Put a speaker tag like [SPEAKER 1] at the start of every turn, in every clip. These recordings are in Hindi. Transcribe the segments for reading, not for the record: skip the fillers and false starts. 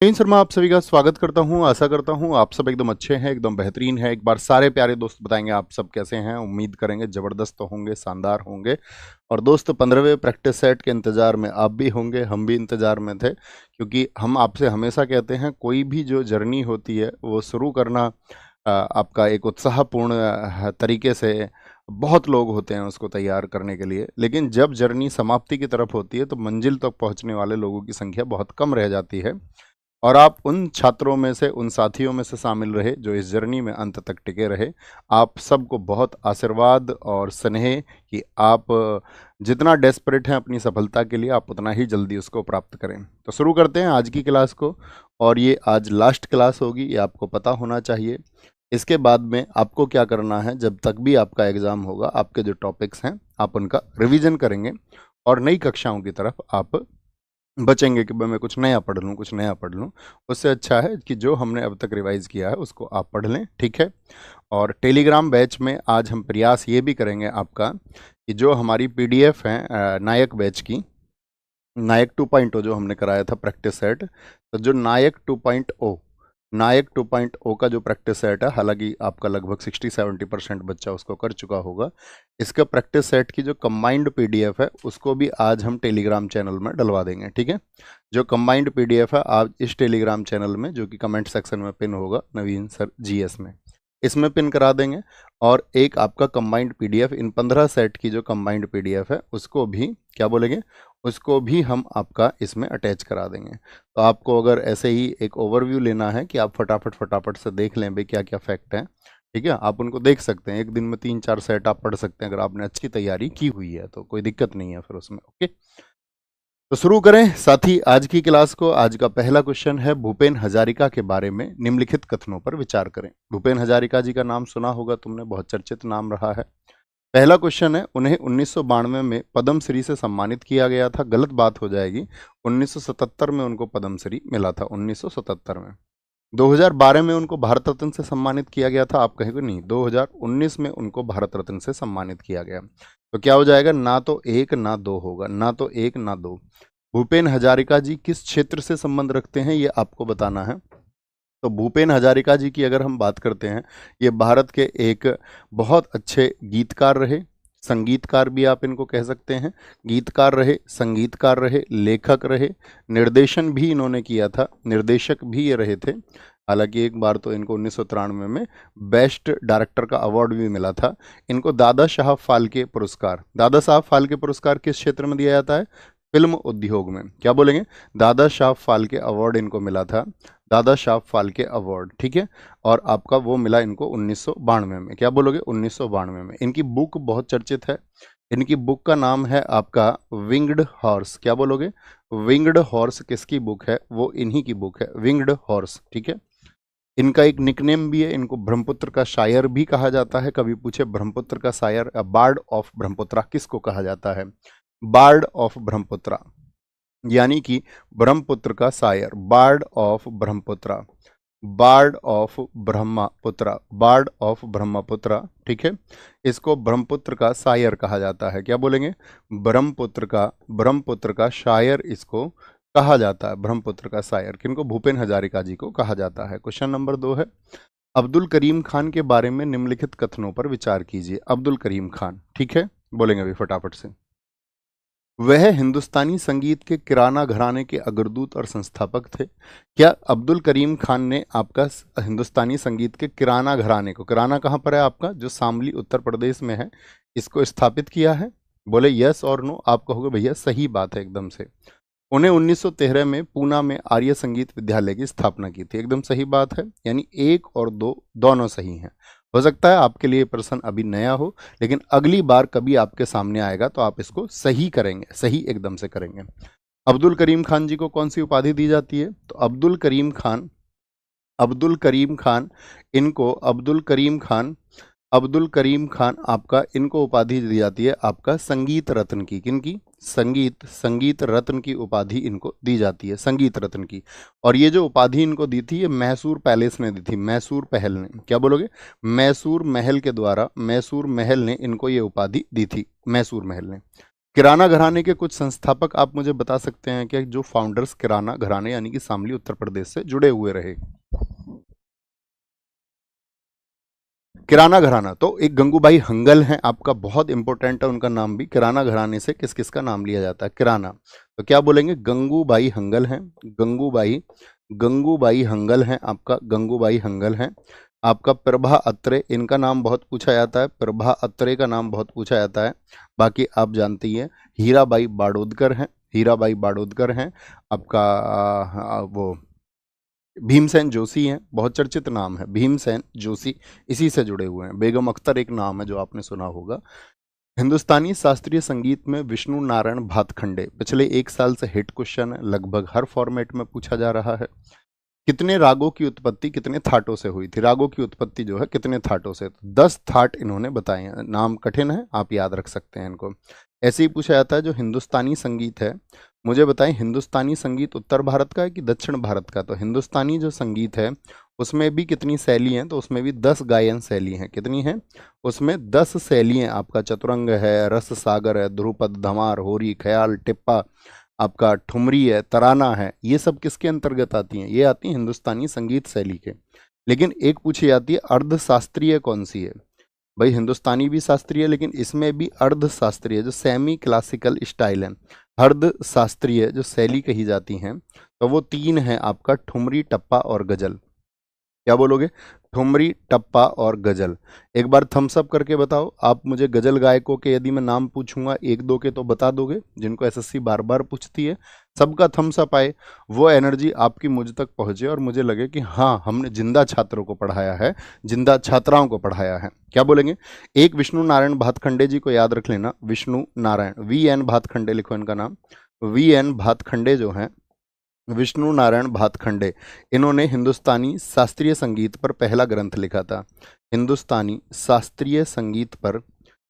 [SPEAKER 1] जैन शर्मा आप सभी का स्वागत करता हूं। आशा करता हूं आप सब एकदम अच्छे हैं, एकदम बेहतरीन हैं। एक बार सारे प्यारे दोस्त बताएंगे आप सब कैसे हैं। उम्मीद करेंगे ज़बरदस्त होंगे, शानदार होंगे। और दोस्त 15वें प्रैक्टिस सेट के इंतज़ार में आप भी होंगे, हम भी इंतज़ार में थे, क्योंकि हम आपसे हमेशा कहते हैं कोई भी जो जर्नी होती है वो शुरू करना आपका एक उत्साहपूर्ण तरीके से बहुत लोग होते हैं उसको तैयार करने के लिए, लेकिन जब जर्नी समाप्ति की तरफ होती है तो मंजिल तक पहुंचने वाले लोगों की संख्या बहुत कम रह जाती है। और आप उन छात्रों में से, उन साथियों में से शामिल रहे जो इस जर्नी में अंत तक टिके रहे। आप सबको बहुत आशीर्वाद और स्नेह कि आप जितना डेस्परेट हैं अपनी सफलता के लिए, आप उतना ही जल्दी उसको प्राप्त करें। तो शुरू करते हैं आज की क्लास को। और ये आज लास्ट क्लास होगी, ये आपको पता होना चाहिए। इसके बाद में आपको क्या करना है, जब तक भी आपका एग्ज़ाम होगा, आपके जो टॉपिक्स हैं आप उनका रिवीजन करेंगे और नई कक्षाओं की तरफ आप बचेंगे कि भाई मैं कुछ नया पढ़ लूँ, कुछ नया पढ़ लूँ। उससे अच्छा है कि जो हमने अब तक रिवाइज़ किया है उसको आप पढ़ लें, ठीक है। और टेलीग्राम बैच में आज हम प्रयास ये भी करेंगे आपका कि जो हमारी पीडीएफ है नायक बैच की, नायक 2.0 जो हमने कराया था प्रैक्टिस सेट, तो जो नायक 2.0 का जो प्रैक्टिस सेट है, हालांकि आपका लगभग 60-70% बच्चा उसको कर चुका होगा। इसका प्रैक्टिस सेट की जो कंबाइंड पीडीएफ है उसको भी आज हम टेलीग्राम चैनल में डलवा देंगे, ठीक है। जो कंबाइंड पीडीएफ है आज इस टेलीग्राम चैनल में, जो कि कमेंट सेक्शन में पिन होगा नवीन सर जीएस में, इसमें पिन करा देंगे। और एक आपका कंबाइंड पीडीएफ, इन 15 सेट की जो कंबाइंड पीडीएफ है उसको भी क्या बोलेंगे, उसको भी हम आपका इसमें अटैच करा देंगे। तो आपको अगर ऐसे ही एक ओवरव्यू लेना है कि आप फटाफट फटाफट से देख लें भाई क्या क्या फैक्ट हैं, ठीक है, आप उनको देख सकते हैं। एक दिन में 3-4 सेट आप पढ़ सकते हैं अगर आपने अच्छी तैयारी की हुई है, तो कोई दिक्कत नहीं है फिर उसमें। ओके, तो शुरू करें साथी आज की क्लास को। आज का पहला क्वेश्चन है, भूपेन हजारिका के बारे में निम्नलिखित कथनों पर विचार करें। भूपेन हजारिका जी का नाम सुना होगा तुमने, बहुत चर्चित नाम रहा है। पहला क्वेश्चन है, उन्हें 1992 में पद्म श्री से सम्मानित किया गया था। गलत बात हो जाएगी, 1977 में उनको पद्म श्री मिला था, 1977 में। 2012 में उनको भारत रत्न से सम्मानित किया गया था। आप कहेंगे नहीं, 2019 में उनको भारत रत्न से सम्मानित किया गया। तो क्या हो जाएगा, ना तो एक ना दो होगा, ना तो एक ना दो। भूपेन हजारिका जी किस क्षेत्र से संबंध रखते हैं ये आपको बताना है। तो भूपेन हजारिका जी की अगर हम बात करते हैं, ये भारत के एक बहुत अच्छे गीतकार रहे, संगीतकार भी आप इनको कह सकते हैं। गीतकार रहे, संगीतकार रहे, लेखक रहे, निर्देशन भी इन्होंने किया था, निर्देशक भी ये रहे थे। हालांकि एक बार तो इनको 1993 में बेस्ट डायरेक्टर का अवार्ड भी मिला था। इनको दादा साहब फाल्के पुरस्कार, दादा साहब फाल्के पुरस्कार किस क्षेत्र में दिया जाता है, फिल्म उद्योग में। क्या बोलेंगे, दादा साहब फाल्के अवार्ड इनको मिला था, दादा साहब फाल्के अवार्ड, ठीक है। और आपका वो मिला इनको 1992 में। क्या बोलोगे, 1992 में। इनकी बुक बहुत चर्चित है, इनकी बुक का नाम है आपका विंग्ड हॉर्स। क्या बोलोगे, विंग्ड हॉर्स किसकी बुक है, वो इन्हीं की बुक है, विंग्ड हॉर्स, ठीक है। इनका एक निकनेम भी है, इनको ब्रह्मपुत्र का शायर भी कहा जाता है। कभी पूछे ब्रह्मपुत्र का शायर, बार्ड ऑफ ब्रह्मपुत्रा किसको कहा जाता है, बार्ड ऑफ ब्रह्मपुत्रा, यानी कि ब्रह्मपुत्र का शायर, bard of Brahmaputra, bard of Brahmaputra, bard of Brahmaputra, ठीक है। इसको ब्रह्मपुत्र का शायर कहा जाता है। क्या बोलेंगे, ब्रह्मपुत्र का शायर इसको कहा जाता है, ब्रह्मपुत्र का शायर किनको, भूपेन हजारिका जी को कहा जाता है। क्वेश्चन नंबर 2 है, अब्दुल करीम खान के बारे में निम्नलिखित कथनों पर विचार कीजिए। अब्दुल करीम खान, ठीक है, बोलेंगे अभी फटाफट से। वह हिंदुस्तानी संगीत के किराना घराने के अग्रदूत और संस्थापक थे। क्या अब्दुल करीम खान ने आपका हिंदुस्तानी संगीत के किराना घराने को, किराना कहाँ पर है आपका, जो शामली उत्तर प्रदेश में है, इसको स्थापित किया है। बोले यस और नो, आप कहोगे भैया सही बात है एकदम से। उन्हें 1913 में पूना में आर्य संगीत विद्यालय की स्थापना की थी, एकदम सही बात है। यानी 1 और 2 दोनों सही हैं। हो सकता है आपके लिए प्रश्न अभी नया हो, लेकिन अगली बार कभी आपके सामने आएगा तो आप इसको सही करेंगे, सही एकदम से करेंगे। अब्दुल करीम खान जी को कौन सी उपाधि दी जाती है, तो अब्दुल करीम खान, इनको अब्दुल करीम खान आपका, इनको उपाधि दी जाती है आपका संगीत रत्न की। किनकी, संगीत रत्न की उपाधि इनको दी जाती है, संगीत रत्न की। और ये जो उपाधि इनको दी थी, ये मैसूर पैलेस ने दी थी, मैसूर पहल ने। क्या बोलोगे, मैसूर महल के द्वारा, मैसूर महल ने इनको ये उपाधि दी थी, मैसूर महल ने। किराना घराने के कुछ संस्थापक आप मुझे बता सकते हैं कि जो फाउंडर्स किराना घराने यानी कि शामली उत्तर प्रदेश से जुड़े हुए रहे। किराना घराना तो एक गंगूबाई हंगल हैं आपका, बहुत इंपॉर्टेंट है उनका नाम भी। किराना घराने से किस किस का नाम लिया जाता है? किराना, तो क्या बोलेंगे? गंगूबाई हंगल हैं, गंगूबाई हंगल हैं आपका, गंगूबाई हंगल हैं आपका। प्रभा अत्रे, इनका नाम बहुत पूछा जाता है, प्रभा अत्रे का नाम बहुत पूछा जाता है, बाकी आप जानती हैं। हीराबाई बाड़ोदकर हैं, हीराबाई बाड़ोदकर हैं आपका। वो भीमसेन जोशी हैं, बहुत चर्चित नाम है भीमसेन जोशी, इसी से जुड़े हुए हैं। बेगम अख्तर एक नाम है जो आपने सुना होगा। हिंदुस्तानी शास्त्रीय संगीत में विष्णु नारायण भातखंडे, पिछले एक साल से हिट क्वेश्चन है, लगभग हर फॉर्मेट में पूछा जा रहा है। कितने रागों की उत्पत्ति कितने थाटों से हुई थी? रागों की उत्पत्ति जो है कितने थाटों से? 10 थाट इन्होंने बताए हैं। नाम कठिन है, आप याद रख सकते हैं इनको। ऐसे ही पूछा जाता है जो हिंदुस्तानी संगीत है, मुझे बताएं हिंदुस्तानी संगीत उत्तर भारत का है कि दक्षिण भारत का? तो हिंदुस्तानी जो संगीत है उसमें भी कितनी शैली हैं? तो उसमें भी 10 गायन शैली हैं। कितनी हैं? उसमें 10 शैली हैं आपका। चतुरंग है, रस सागर है, ध्रुपद, धमार, होरी, ख्याल, टिप्पा, आपका ठुमरी है, तराना है, ये सब किसके अंतर्गत आती हैं? ये आती हैं हिंदुस्तानी संगीत शैली के। लेकिन एक पूछी जाती है अर्ध शास्त्रीय कौन सी है? भाई हिंदुस्तानी भी शास्त्रीय है, लेकिन इसमें भी अर्ध शास्त्रीय जो सेमी क्लासिकल स्टाइल है, अर्ध शास्त्रीय जो शैली कही जाती हैं, तो वो 3 है आपका, ठुमरी, टप्पा और गजल। क्या बोलोगे? ठुमरी, टप्पा और गजल। एक बार थम्स अप करके बताओ आप मुझे, गजल गायकों के यदि मैं नाम पूछूंगा एक दो के तो बता दोगे, जिनको एसएससी बार बार पूछती है? सबका थम्स अप आए, वो एनर्जी आपकी मुझ तक पहुंचे और मुझे लगे कि हाँ हमने जिंदा छात्रों को पढ़ाया है, जिंदा छात्राओं को पढ़ाया है। क्या बोलेंगे? एक विष्णु नारायण भातखंडे जी को याद रख लेना, विष्णु नारायण, VN भातखंडे लिखो इनका नाम। VN भातखंडे जो हैं, विष्णु नारायण भातखंडे, इन्होंने हिंदुस्तानी शास्त्रीय संगीत पर पहला ग्रंथ लिखा था। हिंदुस्तानी शास्त्रीय संगीत पर,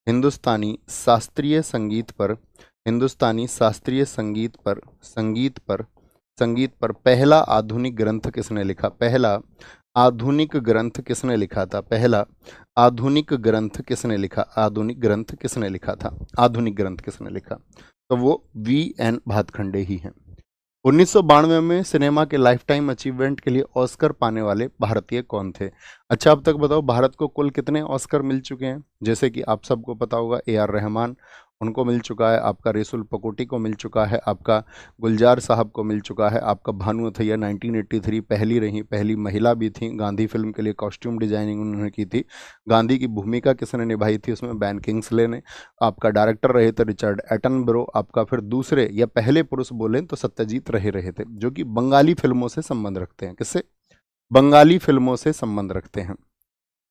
[SPEAKER 1] हिंदुस्तानी शास्त्रीय संगीत पर, हिंदुस्तानी शास्त्रीय संगीत पर, संगीत पर पहला आधुनिक ग्रंथ किसने लिखा? पहला आधुनिक ग्रंथ किसने लिखा था? पहला आधुनिक ग्रंथ किसने लिखा? आधुनिक ग्रंथ किसने लिखा था? आधुनिक ग्रंथ किसने लिखा? तो वो VN भातखंडे ही हैं। 1992 में सिनेमा के लाइफ टाइम अचीवमेंट के लिए ऑस्कर पाने वाले भारतीय कौन थे? अच्छा अब तक बताओ भारत को कुल कितने ऑस्कर मिल चुके हैं? जैसे कि आप सबको पता होगा AR रहमान, उनको मिल चुका है आपका, रेसुल पकोटी को मिल चुका है आपका, गुलजार साहब को मिल चुका है आपका, भानु अथैया 1983 पहली रही, पहली महिला भी थी। गांधी फिल्म के लिए कॉस्ट्यूम डिजाइनिंग उन्होंने की थी। गांधी की भूमिका किसने निभाई थी उसमें? बैन किंग्सले ने। आपका डायरेक्टर रहे थे रिचर्ड एटनबरो आपका। फिर दूसरे या पहले पुरुष बोले तो सत्यजीत रे रहे थे, जो कि बंगाली फिल्मों से संबंध रखते हैं। किससे? बंगाली फिल्मों से संबंध रखते हैं।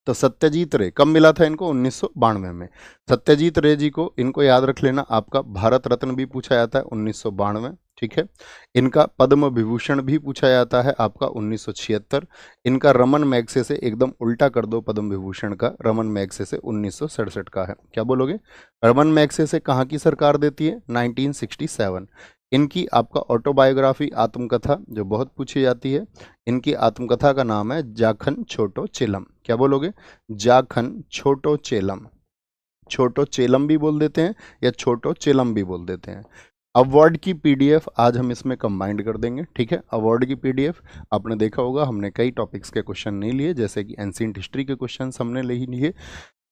[SPEAKER 1] तो सत्यजीत रे कब मिला था इनको? 1992 में। सत्यजीत रे जी को इनको याद रख लेना आपका। भारत रत्न भी पूछा जाता है 1992, ठीक है। इनका पद्म विभूषण भी पूछा जाता है आपका 1976। इनका रमन मैग्से से एकदम उल्टा कर दो, पद्म विभूषण का रमन मैग्से से 1967 का है। क्या बोलोगे? रमन मैग्से से कहाँ की सरकार देती है? 1967। इनकी आपका ऑटोबायोग्राफी आत्मकथा जो बहुत पूछी जाती है, इनकी आत्मकथा का नाम है जाखन छोटो चेलम। क्या बोलोगे? जाखन छोटो चेलम। छोटो चेलम भी बोल देते हैं या छोटो चेलम भी बोल देते हैं। अवार्ड की PDF आज हम इसमें कंबाइंड कर देंगे, ठीक है। अवार्ड की PDF आपने देखा होगा, हमने कई टॉपिक्स के क्वेश्चन नहीं लिए, जैसे कि एंशिएंट हिस्ट्री के क्वेश्चन हमने ले ही लिए,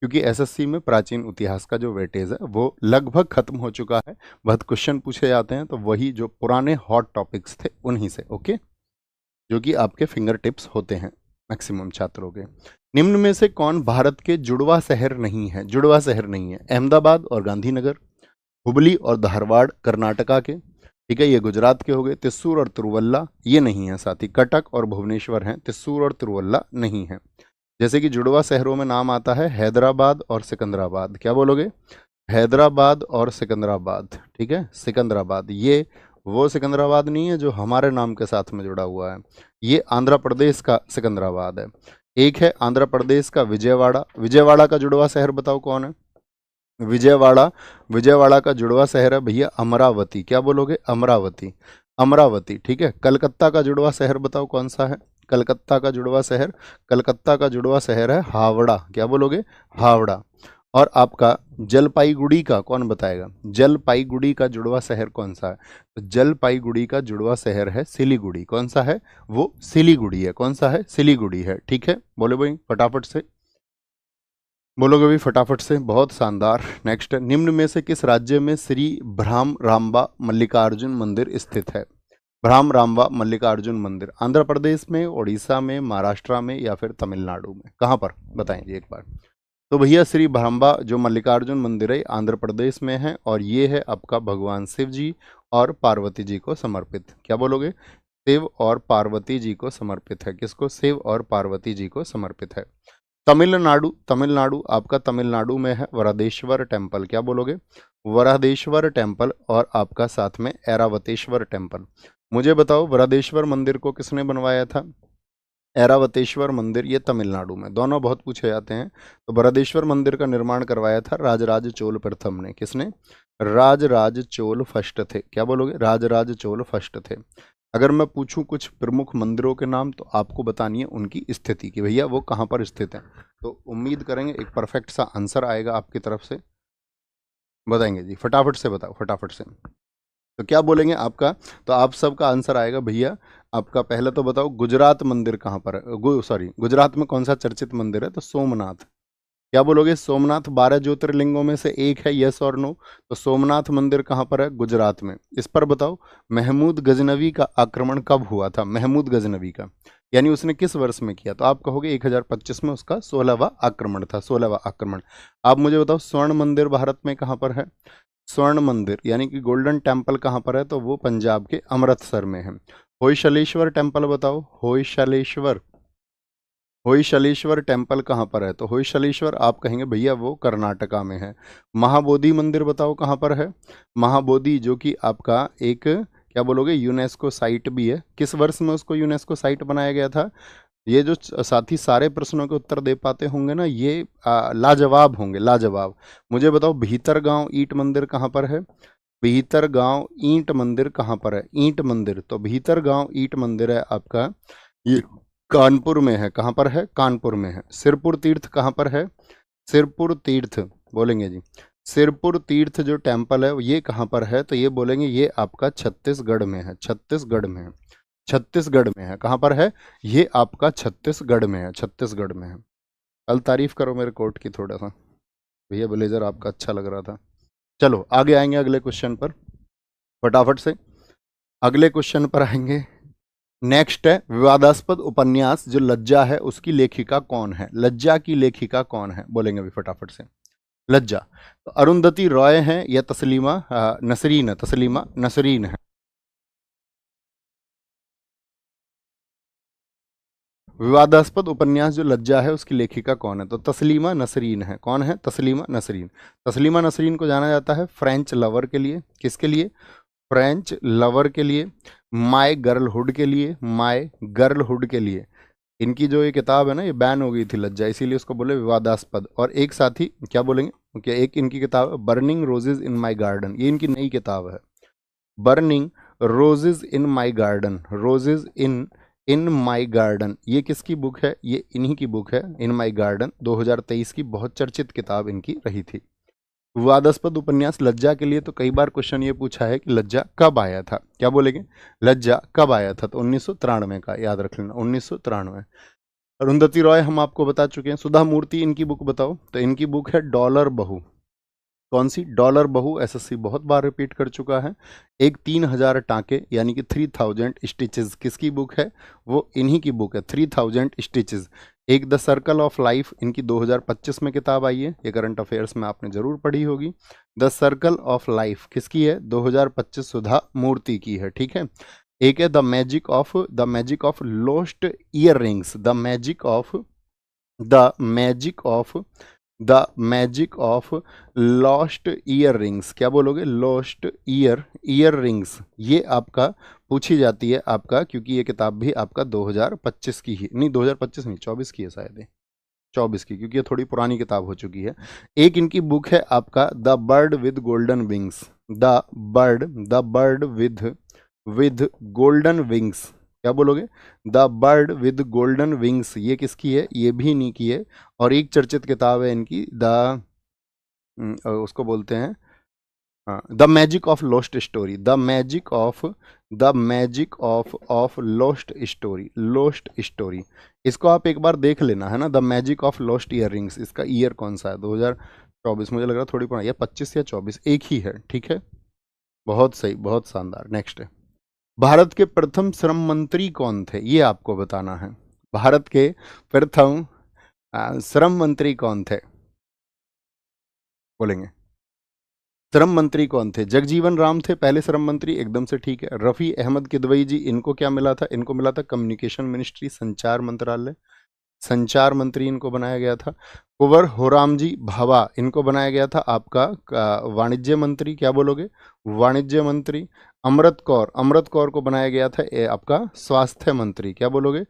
[SPEAKER 1] क्योंकि SSC में प्राचीन इतिहास का जो वेटेज है वो लगभग खत्म हो चुका है। बहुत क्वेश्चन पूछे जाते हैं तो वही जो पुराने हॉट टॉपिक्स थे उन्हीं से, ओके, जो कि आपके फिंगर टिप्स होते हैं मैक्सिमम छात्रों के। निम्न में से कौन भारत के जुड़वा शहर नहीं है? जुड़वा शहर नहीं है। अहमदाबाद और गांधीनगर, हुबली और धारवाड़ कर्नाटका के, ठीक है, ये गुजरात के हो गए। त्रिस्सूर और तिरुवल्ला ये नहीं है साथी। कटक और भुवनेश्वर हैं, त्रिस्सूर और तिरुवल्ला नहीं है। जैसे कि जुड़वा शहरों में नाम आता है हैदराबाद और सिकंदराबाद। क्या बोलोगे? हैदराबाद और सिकंदराबाद, ठीक है, सिकंदराबाद। ये वो सिकंदराबाद नहीं है जो हमारे नाम के साथ में जुड़ा हुआ है, ये आंध्र प्रदेश का सिकंदराबाद है। एक है आंध्र प्रदेश का विजयवाड़ा। विजयवाड़ा का जुड़वा शहर बताओ कौन है? विजयवाड़ा, विजयवाड़ा का जुड़वा शहर है भैया अमरावती। क्या बोलोगे? अमरावती, अमरावती, ठीक है। कलकत्ता का जुड़वा शहर बताओ कौन सा है? कलकत्ता का जुड़वा शहर, कलकत्ता का जुड़वा शहर है हावड़ा। क्या बोलोगे? हावड़ा। और आपका जलपाईगुड़ी का कौन बताएगा, जलपाईगुड़ी का जुड़वा शहर कौन सा है? तो जलपाईगुड़ी का जुड़वा शहर है सिलीगुड़ी। कौन सा है? वो सिलीगुड़ी है। कौन सा है? सिलीगुड़ी है। ठीक है, बोलो भाई फटाफट से, बोलोगे भाई फटाफट से, बहुत शानदार। नेक्स्ट, निम्न में से किस राज्य में श्री भ्रामरांबा मल्लिकार्जुन मंदिर स्थित है? भ्रामरांबा मल्लिकार्जुन मंदिर आंध्र प्रदेश में, उड़ीसा में, महाराष्ट्र में या फिर तमिलनाडु में, कहाँ पर बताएंगे एक बार? तो भैया श्री भ्रामबा जो मल्लिकार्जुन मंदिर है आंध्र प्रदेश में है, और ये है आपका भगवान शिव जी और पार्वती जी को समर्पित। क्या बोलोगे? शिव और पार्वती जी को समर्पित है। किसको? शिव और पार्वती जी को समर्पित है। तमिलनाडु, तमिलनाडु आपका तमिलनाडु में है वरदेश्वर टेम्पल। क्या बोलोगे? वरदेश्वर टेम्पल, और आपका साथ में ऐरावतेश्वर टेम्पल। मुझे बताओ वरदेश्वर मंदिर को किसने बनवाया था? ऐरावतेश्वर मंदिर, ये तमिलनाडु में, दोनों बहुत पूछे जाते हैं। तो बृहदेश्वर मंदिर का निर्माण करवाया था राजराज चोल प्रथम ने। किसने? राजराज चोल फर्स्ट थे। क्या बोलोगे? राजराज चोल फर्स्ट थे। अगर मैं पूछूं कुछ प्रमुख मंदिरों के नाम, तो आपको बतानी है उनकी स्थिति कि भैया वो कहाँ पर स्थित है। तो उम्मीद करेंगे एक परफेक्ट सा आंसर आएगा आपकी तरफ से। बताएंगे जी, फटाफट से बताओ, फटाफट से। तो क्या बोलेंगे आपका? तो आप सबका आंसर आएगा भैया आपका, पहले तो बताओ गुजरात मंदिर कहाँ पर है? सॉरी, गुजरात में कौन सा चर्चित मंदिर है? तो सोमनाथ। क्या बोलोगे? सोमनाथ 12 ज्योतिर्लिंगों में से एक है, यस और नो? तो सोमनाथ मंदिर कहाँ पर है? गुजरात में। इस पर बताओ महमूद गजनवी का आक्रमण कब हुआ था? महमूद गजनवी का, यानी उसने किस वर्ष में किया? तो आप कहोगे 1025 में उसका 16वां आक्रमण था, 16वां आक्रमण। आप मुझे बताओ स्वर्ण मंदिर भारत में कहाँ पर है? स्वर्ण मंदिर यानी कि गोल्डन टेम्पल कहाँ पर है? तो वो पंजाब के अमृतसर में है। होयसलेश्वर टेम्पल बताओ, होयसलेश्वर, होयसलेश्वर टेम्पल कहाँ पर है? तो होयसलेश्वर आप कहेंगे भैया वो कर्नाटका में है। महाबोधि मंदिर बताओ कहाँ पर है? महाबोधि जो कि आपका एक, क्या बोलोगे, यूनेस्को साइट भी है। किस वर्ष में उसको यूनेस्को साइट बनाया गया था? ये जो साथी सारे प्रश्नों के उत्तर दे पाते होंगे ना, ये लाजवाब होंगे, लाजवाब। मुझे बताओ भीतरगांव ईंट मंदिर कहाँ पर है? भीतरगांव ईंट मंदिर कहाँ पर है? ईंट मंदिर, तो भीतरगांव ईंट मंदिर है आपका, ये कानपुर में है। कहाँ पर है? कानपुर में है। सिरपुर तीर्थ कहाँ पर है? सिरपुर तीर्थ, बोलेंगे जी। सिरपुर तीर्थ जो टेम्पल है ये कहाँ पर है? तो ये बोलेंगे ये आपका छत्तीसगढ़ में है, छत्तीसगढ़ में है। छत्तीसगढ़ में है। कहाँ पर है? ये आपका छत्तीसगढ़ में है, छत्तीसगढ़ में है। कल तारीफ करो मेरे कोट की थोड़ा सा, भैया ब्लेजर आपका अच्छा लग रहा था। चलो आगे आएंगे अगले क्वेश्चन पर, फटाफट से अगले क्वेश्चन पर आएंगे। नेक्स्ट है विवादास्पद उपन्यास जो लज्जा है उसकी लेखिका कौन है? लज्जा की लेखिका कौन है? बोलेंगे अभी फटाफट से। लज्जा, तो अरुंधति रॉय है या तस्लीमा नसरीन है? तस्लीमा नसरीन है। विवादास्पद उपन्यास जो लज्जा है उसकी लेखिका कौन है? तो तस्लीमा नसरीन है। कौन है? तस्लीमा नसरीन। तस्लीमा नसरीन को जाना जाता है फ्रेंच लवर के लिए। किसके लिए? फ्रेंच लवर के लिए, माय गर्लहुड के लिए, माय गर्लहुड के लिए। इनकी जो ये किताब है ना, ये बैन हो गई थी लज्जा, इसीलिए उसको बोले विवादास्पद। और एक साथ ही क्या बोलेंगे, क्या एक इनकी किताब है बर्निंग रोजेज इन माई गार्डन, ये इनकी नई किताब है। बर्निंग रोजेज इन माई गार्डन, रोजेज इन इन माई गार्डन, ये किसकी बुक है? ये इन्हीं की बुक है, इन माई गार्डन। 2023 की बहुत चर्चित किताब इनकी रही थी। विवादास्पद उपन्यास लज्जा के लिए तो कई बार क्वेश्चन ये पूछा है कि लज्जा कब आया था। क्या बोलेंगे? लज्जा कब आया था? तो 1993 का, याद रख लेना 1993। अरुंधति रॉय हम आपको बता चुके हैं। सुधा मूर्ति इनकी बुक बताओ, तो इनकी बुक है डॉलर बहू। कौन सी? डॉलर बहू। एसएससी बहुत बार रिपीट कर चुका है। एक 3000 टाँके यानी कि 3000 स्टिचेस किसकी बुक है? वो इन्हीं की बुक है, 3000 स्टिचेस। एक द सर्कल ऑफ लाइफ इनकी 2025 में किताब आई है, ये करंट अफेयर्स में आपने जरूर पढ़ी होगी। द सर्कल ऑफ लाइफ किसकी है? 2025 सुधा मूर्ति की है। ठीक है। एक है the magic of lost year rings, the magic of lost year rings. क्या बोलोगे? लॉस्ट ईयर रिंग्स, ये आपका पूछी जाती है आपका, क्योंकि ये किताब भी आपका 2025 की ही नहीं, 2025 नहीं 24 की है शायद, 24 की, क्योंकि ये थोड़ी पुरानी किताब हो चुकी है। एक इनकी बुक है आपका the bird with golden wings, the bird with golden wings. क्या बोलोगे? The bird with golden wings, ये किसकी है? ये भी इन्हीं की है। और एक चर्चित किताब है इनकी द उसको बोलते हैं the magic of lost story, the magic of lost story, lost story. इसको आप एक बार देख लेना है ना, the magic of lost year rings. इसका ईयर कौन सा है? 2024, मुझे लग रहा है थोड़ी पुरानी है, 25 या 24 एक ही है, ठीक है। बहुत सही, बहुत शानदार। नेक्स्ट है, भारत के प्रथम श्रम मंत्री कौन थे? ये आपको बताना है। भारत के प्रथम श्रम मंत्री कौन थे? बोलेंगे श्रम मंत्री कौन थे? जगजीवन राम थे पहले श्रम मंत्री, एकदम से ठीक है। रफ़ी अहमद किदवई जी, इनको क्या मिला था? इनको मिला था कम्युनिकेशन मिनिस्ट्री, संचार मंत्रालय, संचार मंत्री इनको बनाया गया था। कुंवर होराम जी भाभा, इनको बनाया गया था आपका वाणिज्य मंत्री, क्या बोलोगे? वाणिज्य मंत्री। अमृत कौर को बनाया गया था आपका स्वास्थ्य मंत्री, क्या बोलोगे?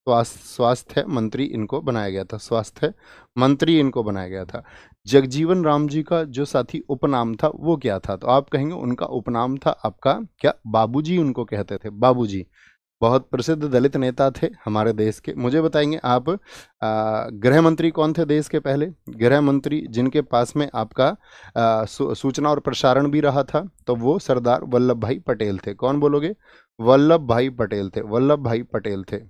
[SPEAKER 1] स्वास्थ्य मंत्री इनको बनाया गया था, स्वास्थ्य मंत्री इनको बनाया गया था। जगजीवन राम जी का जो साथी उपनाम था वो क्या था? तो आप कहेंगे उनका उपनाम था आपका क्या? बाबूजी उनको कहते थे, बाबूजी। बहुत प्रसिद्ध दलित नेता थे हमारे देश के। मुझे बताएंगे आप गृह मंत्री कौन थे देश के पहले? गृह मंत्री जिनके पास में आपका सूचना और प्रसारण भी रहा था, तो वो सरदार वल्लभ भाई पटेल थे। कौन बोलोगे? वल्लभ भाई पटेल थे, वल्लभ भाई पटेल थे,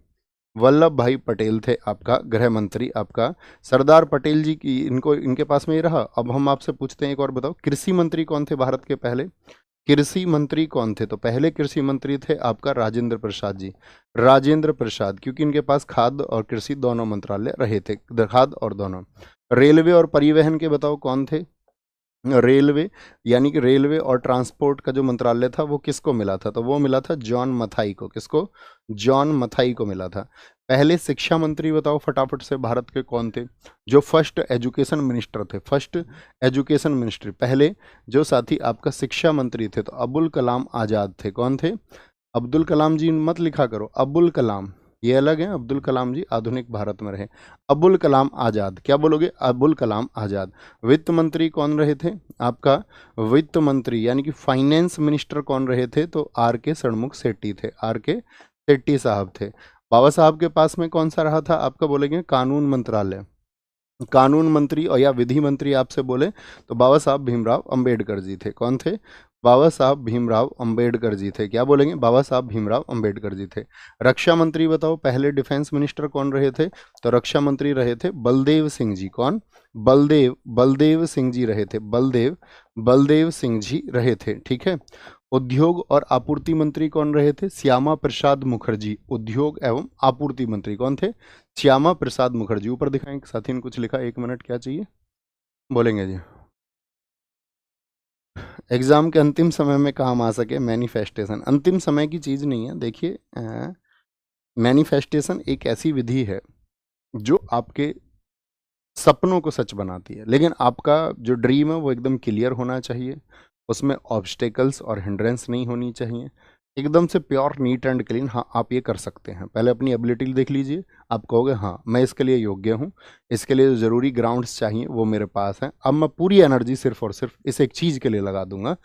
[SPEAKER 1] वल्लभ भाई पटेल थे आपका गृह मंत्री। आपका सरदार पटेल जी की इनको इनके पास में ही रहा। अब हम आपसे पूछते हैं एक और, बताओ कृषि मंत्री कौन थे भारत के पहले? कृषि मंत्री कौन थे? तो पहले कृषि मंत्री थे आपका राजेंद्र प्रसाद जी, राजेंद्र प्रसाद, क्योंकि इनके पास खाद्य और कृषि दोनों मंत्रालय रहे थे, खाद्य और दोनों। रेलवे और परिवहन के बताओ कौन थे? रेलवे यानी कि रेलवे और ट्रांसपोर्ट का जो मंत्रालय था वो किसको मिला था? तो वो मिला था जॉन मथाई को। किसको? जॉन मथाई को मिला था। पहले शिक्षा मंत्री बताओ फटाफट से भारत के कौन थे? जो फर्स्ट एजुकेशन मिनिस्टर थे, फर्स्ट एजुकेशन मिनिस्टर, पहले जो साथी आपका शिक्षा मंत्री थे, तो अबुल कलाम आज़ाद थे। कौन थे? अब्दुल कलाम जी मत लिखा करो, अबुल कलाम, ये अलग है। अब्दुल कलाम जी आधुनिक भारत में रहे। अबुल कलाम आज़ाद, क्या बोलोगे? अबुल कलाम आज़ाद। वित्त मंत्री कौन रहे थे आपका? वित्त मंत्री यानी कि फाइनेंस मिनिस्टर कौन रहे थे? तो आर के षणमुख शेट्टी थे, आर के शेट्टी साहब थे। बाबा साहब के पास में कौन सा रहा था आपका? बोलेंगे कानून मंत्रालय, कानून मंत्री और या विधि मंत्री आपसे बोले तो बाबा साहब भीमराव अंबेडकर जी थे। कौन थे? बाबा साहब भीमराव अंबेडकर जी थे। क्या बोलेंगे? बाबा साहब भीमराव अंबेडकर जी थे। रक्षा मंत्री बताओ पहले डिफेंस मिनिस्टर कौन रहे थे? तो रक्षा मंत्री रहे थे बलदेव सिंह जी। कौन? बलदेव सिंह जी रहे थे, बलदेव सिंह जी रहे थे, ठीक है। उद्योग और आपूर्ति मंत्री कौन रहे थे? श्यामा प्रसाद मुखर्जी, उद्योग एवं आपूर्ति मंत्री कौन थे? श्यामा प्रसाद मुखर्जी। ऊपर दिखाएं साथी ने कुछ लिखा, 1 मिनट, क्या चाहिए? बोलेंगे जी। एग्जाम के अंतिम समय में काम आ सके मैनिफेस्टेशन, अंतिम समय की चीज़ नहीं है। देखिए मैनिफेस्टेशन एक ऐसी विधि है जो आपके सपनों को सच बनाती है, लेकिन आपका जो ड्रीम है वो एकदम क्लियर होना चाहिए, उसमें ऑब्स्टेकल्स और हिंड्रेंस नहीं होनी चाहिए, एकदम से प्योर नीट एंड क्लीन। हाँ आप ये कर सकते हैं, पहले अपनी एबिलिटी देख लीजिए, आप कहोगे हाँ मैं इसके लिए योग्य हूँ, इसके लिए जो ज़रूरी ग्राउंड्स चाहिए वो मेरे पास हैं, अब मैं पूरी एनर्जी सिर्फ और सिर्फ इस एक चीज़ के लिए लगा दूंगा।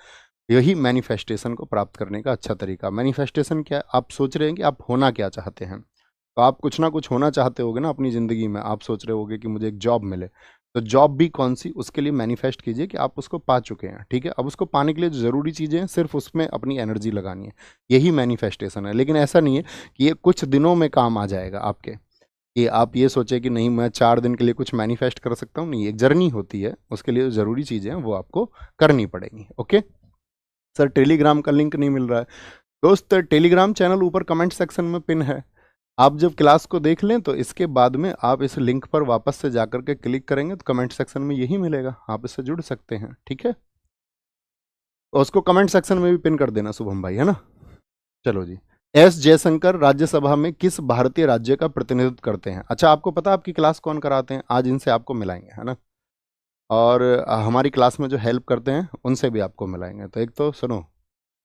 [SPEAKER 1] यही मैनिफेस्टेशन को प्राप्त करने का अच्छा तरीका। मैनिफेस्टेशन क्या है? आप सोच रहे हैं कि आप होना क्या चाहते हैं, तो आप कुछ ना कुछ होना चाहते होगे ना अपनी ज़िंदगी में। आप सोच रहे होगे कि मुझे एक जॉब मिले, तो जॉब भी कौन सी, उसके लिए मैनिफेस्ट कीजिए कि आप उसको पा चुके हैं, ठीक है। अब उसको पाने के लिए जो ज़रूरी चीज़ें हैं सिर्फ उसमें अपनी एनर्जी लगानी है, यही मैनिफेस्टेशन है। लेकिन ऐसा नहीं है कि ये कुछ दिनों में काम आ जाएगा आपके, कि आप ये सोचें कि नहीं मैं 4 दिन के लिए कुछ मैनिफेस्ट कर सकता हूँ। नहीं, एक जर्नी होती है, उसके लिए जो ज़रूरी चीज़ें हैं वो आपको करनी पड़ेंगी। ओके सर, टेलीग्राम का लिंक नहीं मिल रहा है दोस्त। टेलीग्राम चैनल ऊपर कमेंट सेक्शन में पिन है, आप जब क्लास को देख लें तो इसके बाद में आप इस लिंक पर वापस से जाकर के क्लिक करेंगे तो कमेंट सेक्शन में यही मिलेगा, आप इससे जुड़ सकते हैं, ठीक है। और उसको कमेंट सेक्शन में भी पिन कर देना शुभम भाई, है ना। चलो जी, एस जयशंकर राज्यसभा में किस भारतीय राज्य का प्रतिनिधित्व करते हैं? अच्छा आपको पता है आपकी क्लास कौन कराते हैं? आज इनसे आपको मिलाएंगे, है ना। और हमारी क्लास में जो हेल्प करते हैं उनसे भी आपको मिलाएंगे। तो एक तो सुनो,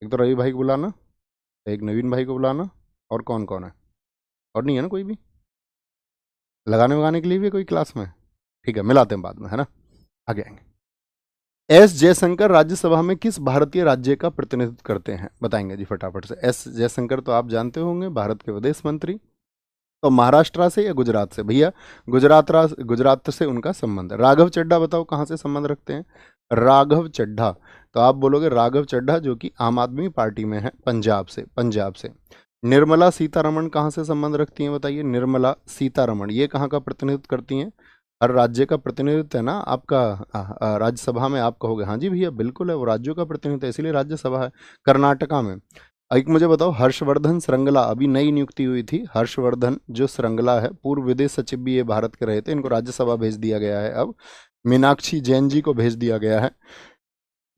[SPEAKER 1] एक तो रवि भाई को बुलाना, एक नवीन भाई को बुलाना, और कौन कौन है? और नहीं है ना कोई भी लगाने वगाने के लिए भी कोई क्लास में? ठीक है, मिलाते हैं बाद में, है ना, आगे आएंगे। एस जयशंकर राज्यसभा में किस भारतीय राज्य का प्रतिनिधित्व करते हैं? बताएंगे जी फटाफट से। एस जयशंकर तो आप जानते होंगे, भारत के विदेश मंत्री। तो महाराष्ट्र से या गुजरात से? भैया गुजरात से उनका संबंध है। राघव चड्ढा बताओ कहाँ से संबंध रखते हैं? राघव चड्ढा, तो आप बोलोगे राघव चड्ढा जो कि आम आदमी पार्टी में है, पंजाब से, पंजाब से। निर्मला सीतारमण कहाँ से संबंध रखती हैं बताइए? निर्मला सीतारमण ये कहाँ का प्रतिनिधित्व करती हैं? हर राज्य का प्रतिनिधित्व है ना आपका, राज्यसभा में। आप कहोगे हाँ जी भैया बिल्कुल है, वो राज्यों का प्रतिनिधित्व है इसीलिए राज्यसभा है, कर्नाटका में। एक मुझे बताओ, हर्षवर्धन श्रृंगला अभी नई नियुक्ति हुई थी, हर्षवर्धन जो श्रृंगला है, पूर्व विदेश सचिव भी ये भारत के रहे थे, इनको राज्यसभा भेज दिया गया है। अब मीनाक्षी जैन जी को भेज दिया गया है।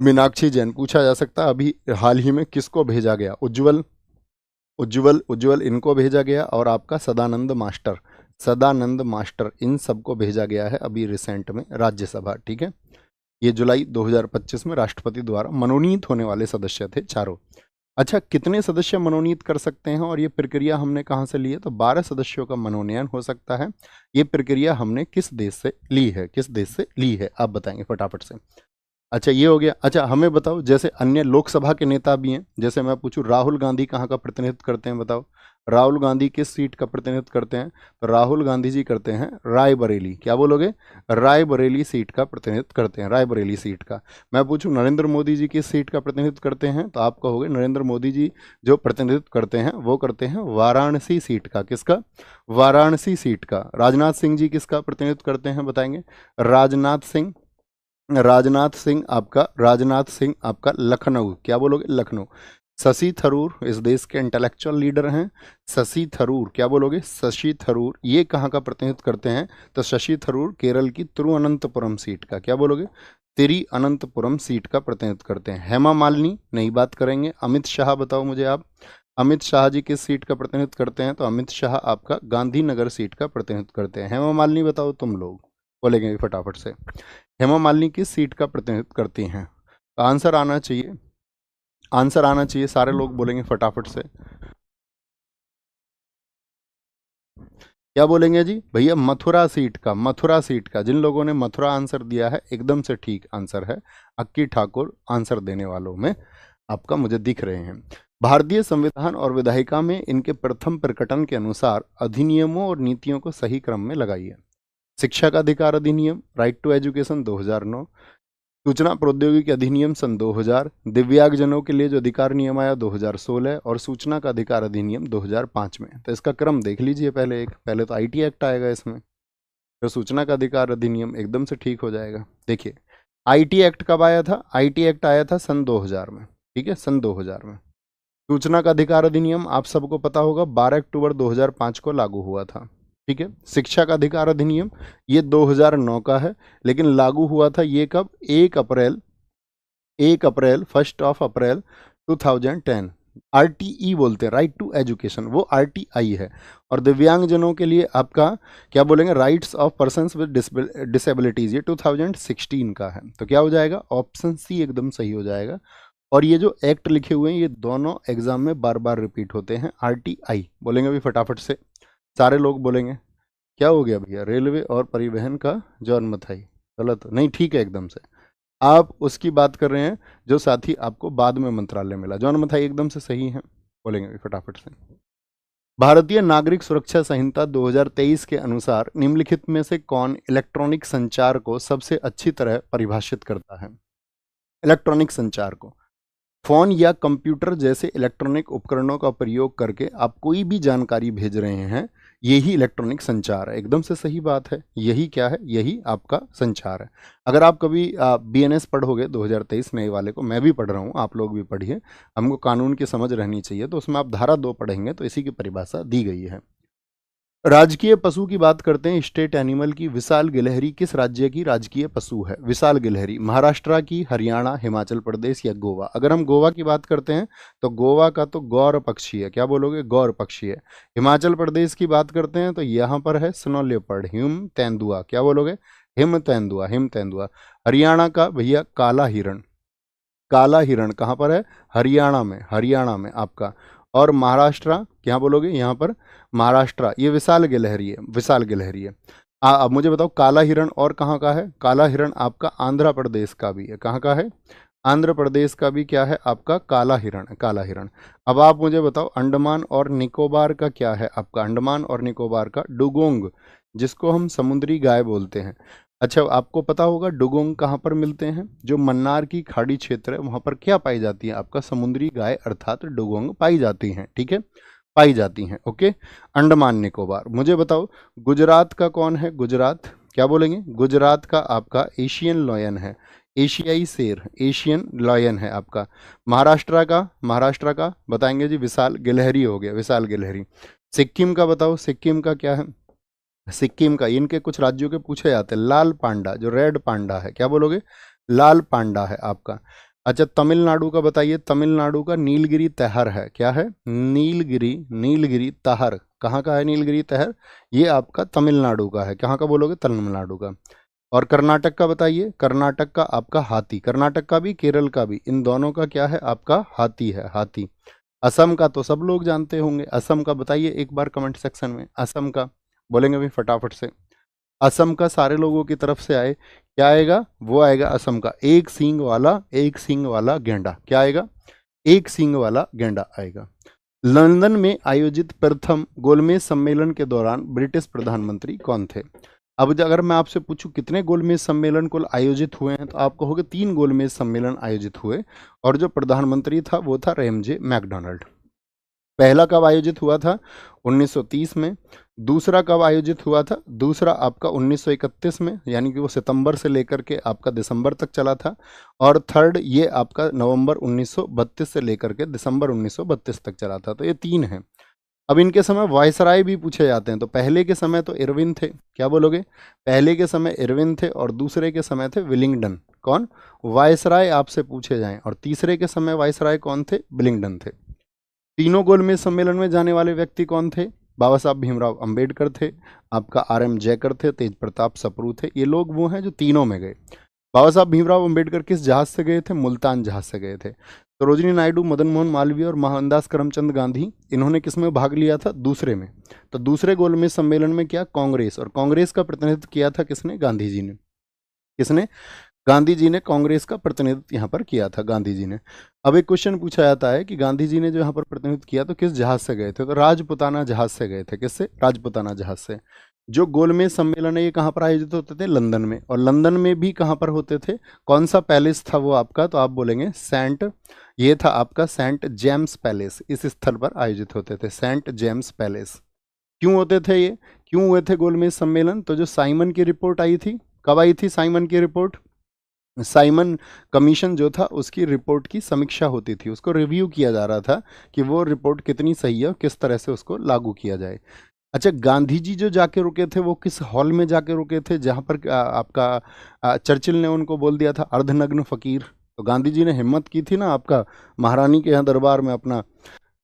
[SPEAKER 1] मीनाक्षी जैन, पूछा जा सकता है अभी हाल ही में किसको भेजा गया? उज्जवल, उज्जवल, उज्जवल इनको भेजा गया, और आपका सदानंद मास्टर, सदानंद मास्टर, इन सबको भेजा गया है अभी रिसेंट में राज्यसभा। ठीक है, ये जुलाई 2025 में राष्ट्रपति द्वारा मनोनीत होने वाले सदस्य थे चारों। अच्छा, कितने सदस्य मनोनीत कर सकते हैं और ये प्रक्रिया हमने कहाँ से ली है? तो 12 सदस्यों का मनोनयन हो सकता है। ये प्रक्रिया हमने किस देश से ली है? किस देश से ली है आप बताएंगे फटाफट से। अच्छा ये हो गया। अच्छा हमें बताओ, जैसे अन्य लोकसभा के नेता भी हैं, जैसे मैं पूछूं राहुल गांधी कहाँ का प्रतिनिधित्व करते हैं बताओ? राहुल गांधी किस सीट का प्रतिनिधित्व करते हैं? तो राहुल गांधी जी करते हैं रायबरेली। क्या बोलोगे? रायबरेली सीट का प्रतिनिधित्व करते हैं, रायबरेली सीट का। मैं पूछूं नरेंद्र मोदी जी किस सीट का प्रतिनिधित्व करते हैं? तो आप कहोगे नरेंद्र मोदी जी जो प्रतिनिधित्व करते हैं वो करते हैं वाराणसी सीट का। किसका? वाराणसी सीट का। राजनाथ सिंह जी किसका प्रतिनिधित्व करते हैं बताएंगे? राजनाथ सिंह, राजनाथ सिंह आपका, राजनाथ सिंह आपका लखनऊ। क्या बोलोगे? लखनऊ। शशि थरूर इस देश के इंटेलेक्चुअल लीडर हैं, शशि थरूर। क्या बोलोगे? शशि थरूर ये कहाँ का प्रतिनिधित्व करते हैं? तो शशि थरूर केरल की तिरुवनंतपुरम सीट का। क्या बोलोगे? तिरुवनंतपुरम सीट का प्रतिनिधित्व करते हैं। हेमा मालिनी नई बात करेंगे। अमित शाह बताओ मुझे आप, अमित शाह जी किस सीट का प्रतिनिधित्व करते हैं? तो अमित शाह आपका गांधीनगर सीट का प्रतिनिधित्व करते हैं। हेमा मालिनी बताओ तुम लोग, बोलेंगे फटाफट से। हेमा मालिनी किस सीट का प्रतिनिधित्व करती हैं? आंसर आना चाहिए, आंसर आना चाहिए, सारे लोग बोलेंगे फटाफट से। क्या बोलेंगे जी? भैया मथुरा सीट का, मथुरा सीट का। जिन लोगों ने मथुरा आंसर दिया है एकदम से ठीक आंसर है। अक्की ठाकुर आंसर देने वालों में आपका मुझे दिख रहे हैं। भारतीय संविधान और विधायिका में इनके प्रथम प्रकटन के अनुसार अधिनियमों और नीतियों को सही क्रम में लगाइए। शिक्षा का अधिकार अधिनियम, राइट टू एजुकेशन 2009, सूचना प्रौद्योगिकी अधिनियम सन 2000, दिव्यांगजनों के लिए जो अधिकार नियम आया 2016, और सूचना का अधिकार अधिनियम 2005 में। तो इसका क्रम देख लीजिए, पहले तो आईटी एक्ट आएगा इसमें, फिर सूचना का अधिकार अधिनियम, एकदम से ठीक हो जाएगा। देखिए आईटी एक्ट कब आया था? आईटी एक्ट आया था सन 2000 में, ठीक है, सन 2000 में। सूचना का अधिकार अधिनियम आप सबको पता होगा 12 अक्टूबर 2005 को लागू हुआ था, ठीक है। शिक्षा का अधिकार अधिनियम ये 2009 का है, लेकिन लागू हुआ था ये कब? 1 अप्रैल 1 अप्रैल 2010। आरटीई बोलते हैं, राइट टू एजुकेशन, वो आरटीआई है। और दिव्यांगजनों के लिए आपका क्या बोलेंगे? Rights of persons with disabilities, ये 2016 का है। तो क्या हो जाएगा? ऑप्शन सी एकदम सही हो जाएगा। और ये जो एक्ट लिखे हुए हैं ये दोनों एग्जाम में बार बार रिपीट होते हैं। आरटीआई बोलेंगे भी फटाफट से, सारे लोग बोलेंगे। क्या हो गया भैया? रेलवे और परिवहन का जॉन मथाई, गलत नहीं, ठीक है एकदम से। आप उसकी बात कर रहे हैं जो साथी आपको बाद में मंत्रालय मिला, जॉन मथाई एकदम से सही है, बोलेंगे भी फटाफट से। भारतीय नागरिक सुरक्षा संहिता 2023 के अनुसार निम्नलिखित में से कौन इलेक्ट्रॉनिक संचार को सबसे अच्छी तरह परिभाषित करता है? इलेक्ट्रॉनिक संचार को, फोन या कंप्यूटर जैसे इलेक्ट्रॉनिक उपकरणों का प्रयोग करके आप कोई भी जानकारी भेज रहे हैं, यही इलेक्ट्रॉनिक संचार है। एकदम से सही बात है, यही क्या है? यही आपका संचार है। अगर आप कभी बीएनएस पढ़ोगे 2023 नए वाले को, मैं भी पढ़ रहा हूँ, आप लोग भी पढ़िए, हमको कानून की समझ रहनी चाहिए, तो उसमें आप धारा 2 पढ़ेंगे तो इसी की परिभाषा दी गई है। राजकीय पशु की बात करते हैं, स्टेट एनिमल की। विशाल गिलहरी किस राज्य की राजकीय पशु है? विशाल गिलहरी महाराष्ट्र की, हरियाणा, हिमाचल प्रदेश या गोवा? अगर हम गोवा की बात करते हैं तो गोवा का तो गौर पक्षी है। क्या बोलोगे? गौर पक्षी है। हिमाचल प्रदेश की बात करते हैं तो यहाँ पर है स्नो लेपर्ड, हिम तेंदुआ। क्या बोलोगे? हिम तेंदुआ, हिम तेंदुआ। हरियाणा का भैया काला हिरण, काला हिरण कहाँ पर है? हरियाणा में, हरियाणा में आपका। और महाराष्ट्र क्या बोलोगे? यहाँ पर महाराष्ट्र, ये विशाल गिलहरी है, विशाल गिलहरी है। अब मुझे बताओ काला हिरण और कहाँ का है? काला हिरण आपका आंध्र प्रदेश का भी है। कहाँ का है? आंध्र प्रदेश का भी क्या है आपका काला हिरण, काला हिरण। अब आप मुझे बताओ अंडमान और निकोबार का क्या है आपका, अंडमान और निकोबार का डुगोंग, जिसको हम समुद्री गाय बोलते हैं। अच्छा आपको पता होगा डुगोंग कहाँ पर मिलते हैं, जो मन्नार की खाड़ी क्षेत्र है वहाँ पर क्या पाई जाती है आपका, समुद्री गाय अर्थात डुगोंग पाई जाती हैं, ठीक है, पाई जाती हैं। ओके, अंडमान निकोबार। मुझे बताओ गुजरात का कौन है, गुजरात क्या बोलेंगे, गुजरात का आपका एशियन लॉयन है, एशियाई शेर, एशियन लॉयन है आपका। महाराष्ट्र का, महाराष्ट्र का बताएंगे जी विशाल गिलहरी हो गया, विशाल गिलहरी। सिक्किम का बताओ, सिक्किम का क्या है, सिक्किम का इनके कुछ राज्यों के पूछे जाते हैं, लाल पांडा, जो रेड पांडा है, क्या बोलोगे, लाल पांडा है आपका। अच्छा तमिलनाडु का बताइए, तमिलनाडु का नीलगिरी तहर है, क्या है, नीलगिरी, नीलगिरी तहर, कहाँ का है नीलगिरी तहर, ये आपका तमिलनाडु का है, कहाँ का बोलोगे, तमिलनाडु का। और कर्नाटक का बताइए, कर्नाटक का आपका हाथी, कर्नाटक का भी केरल का भी, इन दोनों का क्या है आपका हाथी है, हाथी। असम का तो सब लोग जानते होंगे, असम का बताइए एक बार कमेंट सेक्शन में, असम का बोलेंगे भाई फटाफट से, असम का सारे लोगों की तरफ से आए, क्या आएगा, वो आएगा असम का एक सींग वाला, एक सींग वाला गेंडा, क्या आएगा, एक सींग वाला गेंडा आएगा। लंदन में आयोजित प्रथम गोलमेज सम्मेलन के दौरान ब्रिटिश प्रधानमंत्री कौन थे। अब अगर मैं आपसे पूछूं कितने गोलमेज सम्मेलन कुल आयोजित हुए हैं, तो आप कहोगे 3 गोलमेज सम्मेलन आयोजित हुए, और जो प्रधानमंत्री था वो था रेमजे मैकडोनाल्ड। पहला कब आयोजित हुआ था, 1930 में। दूसरा कब आयोजित हुआ था, दूसरा आपका 1931 में, यानी कि वो सितंबर से लेकर के आपका दिसंबर तक चला था। और थर्ड ये आपका नवंबर 1932 से लेकर के दिसंबर 1932 तक चला था। तो ये 3 हैं। अब इनके समय वायसराय भी पूछे जाते हैं। तो पहले के समय तो इरविन थे, क्या बोलोगे, पहले के समय इरविन थे, और दूसरे के समय थे विलिंगडन। कौन, वायसराय आपसे पूछे जाएं, और तीसरे के समय वायसराय कौन थे, विलिंगडन थे। तीनों गोलमेज सम्मेलन में जाने वाले व्यक्ति कौन थे, बाबा साहब भीमराव अंबेडकर थे, आपका आर.एम. जयकर थे, तेज प्रताप सप्रू थे। ये लोग वो हैं जो तीनों में गए। बाबा साहब भीमराव अंबेडकर किस जहाज से गए थे, मुल्तान जहाज से गए थे। सरोजिनी नायडू, मदन मोहन मालवीय और मोहनदास करमचंद गांधी, इन्होंने किस में भाग लिया था, दूसरे में। तो दूसरे गोलमेज सम्मेलन में क्या, कांग्रेस, और कांग्रेस का प्रतिनिधित्व किया था किसने, गांधी जी ने। किसने, गांधी जी ने कांग्रेस का प्रतिनिधित्व यहाँ पर किया था, गांधी जी ने। अब एक क्वेश्चन पूछा जाता है कि गांधी जी ने जो यहाँ पर प्रतिनिधित्व किया तो किस जहाज से गए थे, तो राजपुताना जहाज से गए थे। किससे, राजपुताना जहाज से। जो गोलमेज सम्मेलन है ये कहाँ पर आयोजित होते थे, लंदन में। और लंदन में भी कहाँ पर होते थे, कौन सा पैलेस था वो आपका, तो आप बोलेंगे सेंट, ये था आपका सेंट जेम्स पैलेस, इस स्थल पर आयोजित होते थे, सेंट जेम्स पैलेस। क्यों होते थे ये, क्यों हुए थे गोलमेज सम्मेलन, तो जो साइमन की रिपोर्ट आई थी, कब आई थी साइमन की रिपोर्ट, साइमन कमीशन जो था उसकी रिपोर्ट की समीक्षा होती थी, उसको रिव्यू किया जा रहा था कि वो रिपोर्ट कितनी सही है और किस तरह से उसको लागू किया जाए। अच्छा गांधी जी जो जाके रुके थे वो किस हॉल में जाके रुके थे, जहाँ पर आपका चर्चिल ने उनको बोल दिया था अर्धनग्न फकीर। तो गांधी जी ने हिम्मत की थी ना, आपका महारानी के यहाँ दरबार में अपना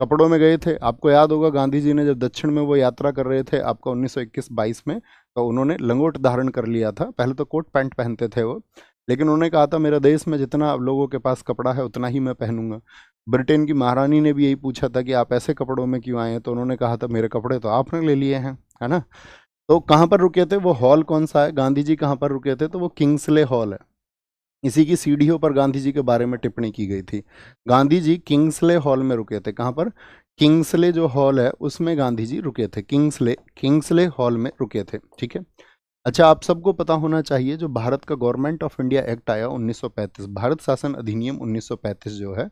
[SPEAKER 1] कपड़ों में गए थे। आपको याद होगा गांधी जी ने जब दक्षिण में वो यात्रा कर रहे थे आपका 1921-22 में, तो उन्होंने लंगोट धारण कर लिया था। पहले तो कोट पैंट पहनते थे वो, लेकिन उन्होंने कहा था मेरे देश में जितना लोगों के पास कपड़ा है उतना ही मैं पहनूंगा। ब्रिटेन की महारानी ने भी यही पूछा था कि आप ऐसे कपड़ों में क्यों आए हैं, तो उन्होंने कहा था मेरे कपड़े तो आपने ले लिए हैं, है ना। तो कहाँ पर रुके थे, वो हॉल कौन सा है, गांधी जी कहाँ पर रुके थे, तो वो किंग्सले हॉल है। इसी की सीढ़ियों पर गांधी जी के बारे में टिप्पणी की गई थी। गांधी जी किंग्सले हॉल में रुके थे, कहाँ पर, किंग्सले जो हॉल है उसमें गांधी जी रुके थे, किंग्सले, किंग्सले हॉल में रुके थे, ठीक है। अच्छा आप सबको पता होना चाहिए जो भारत का गवर्नमेंट ऑफ इंडिया एक्ट आया 1935, भारत शासन अधिनियम 1935 जो है,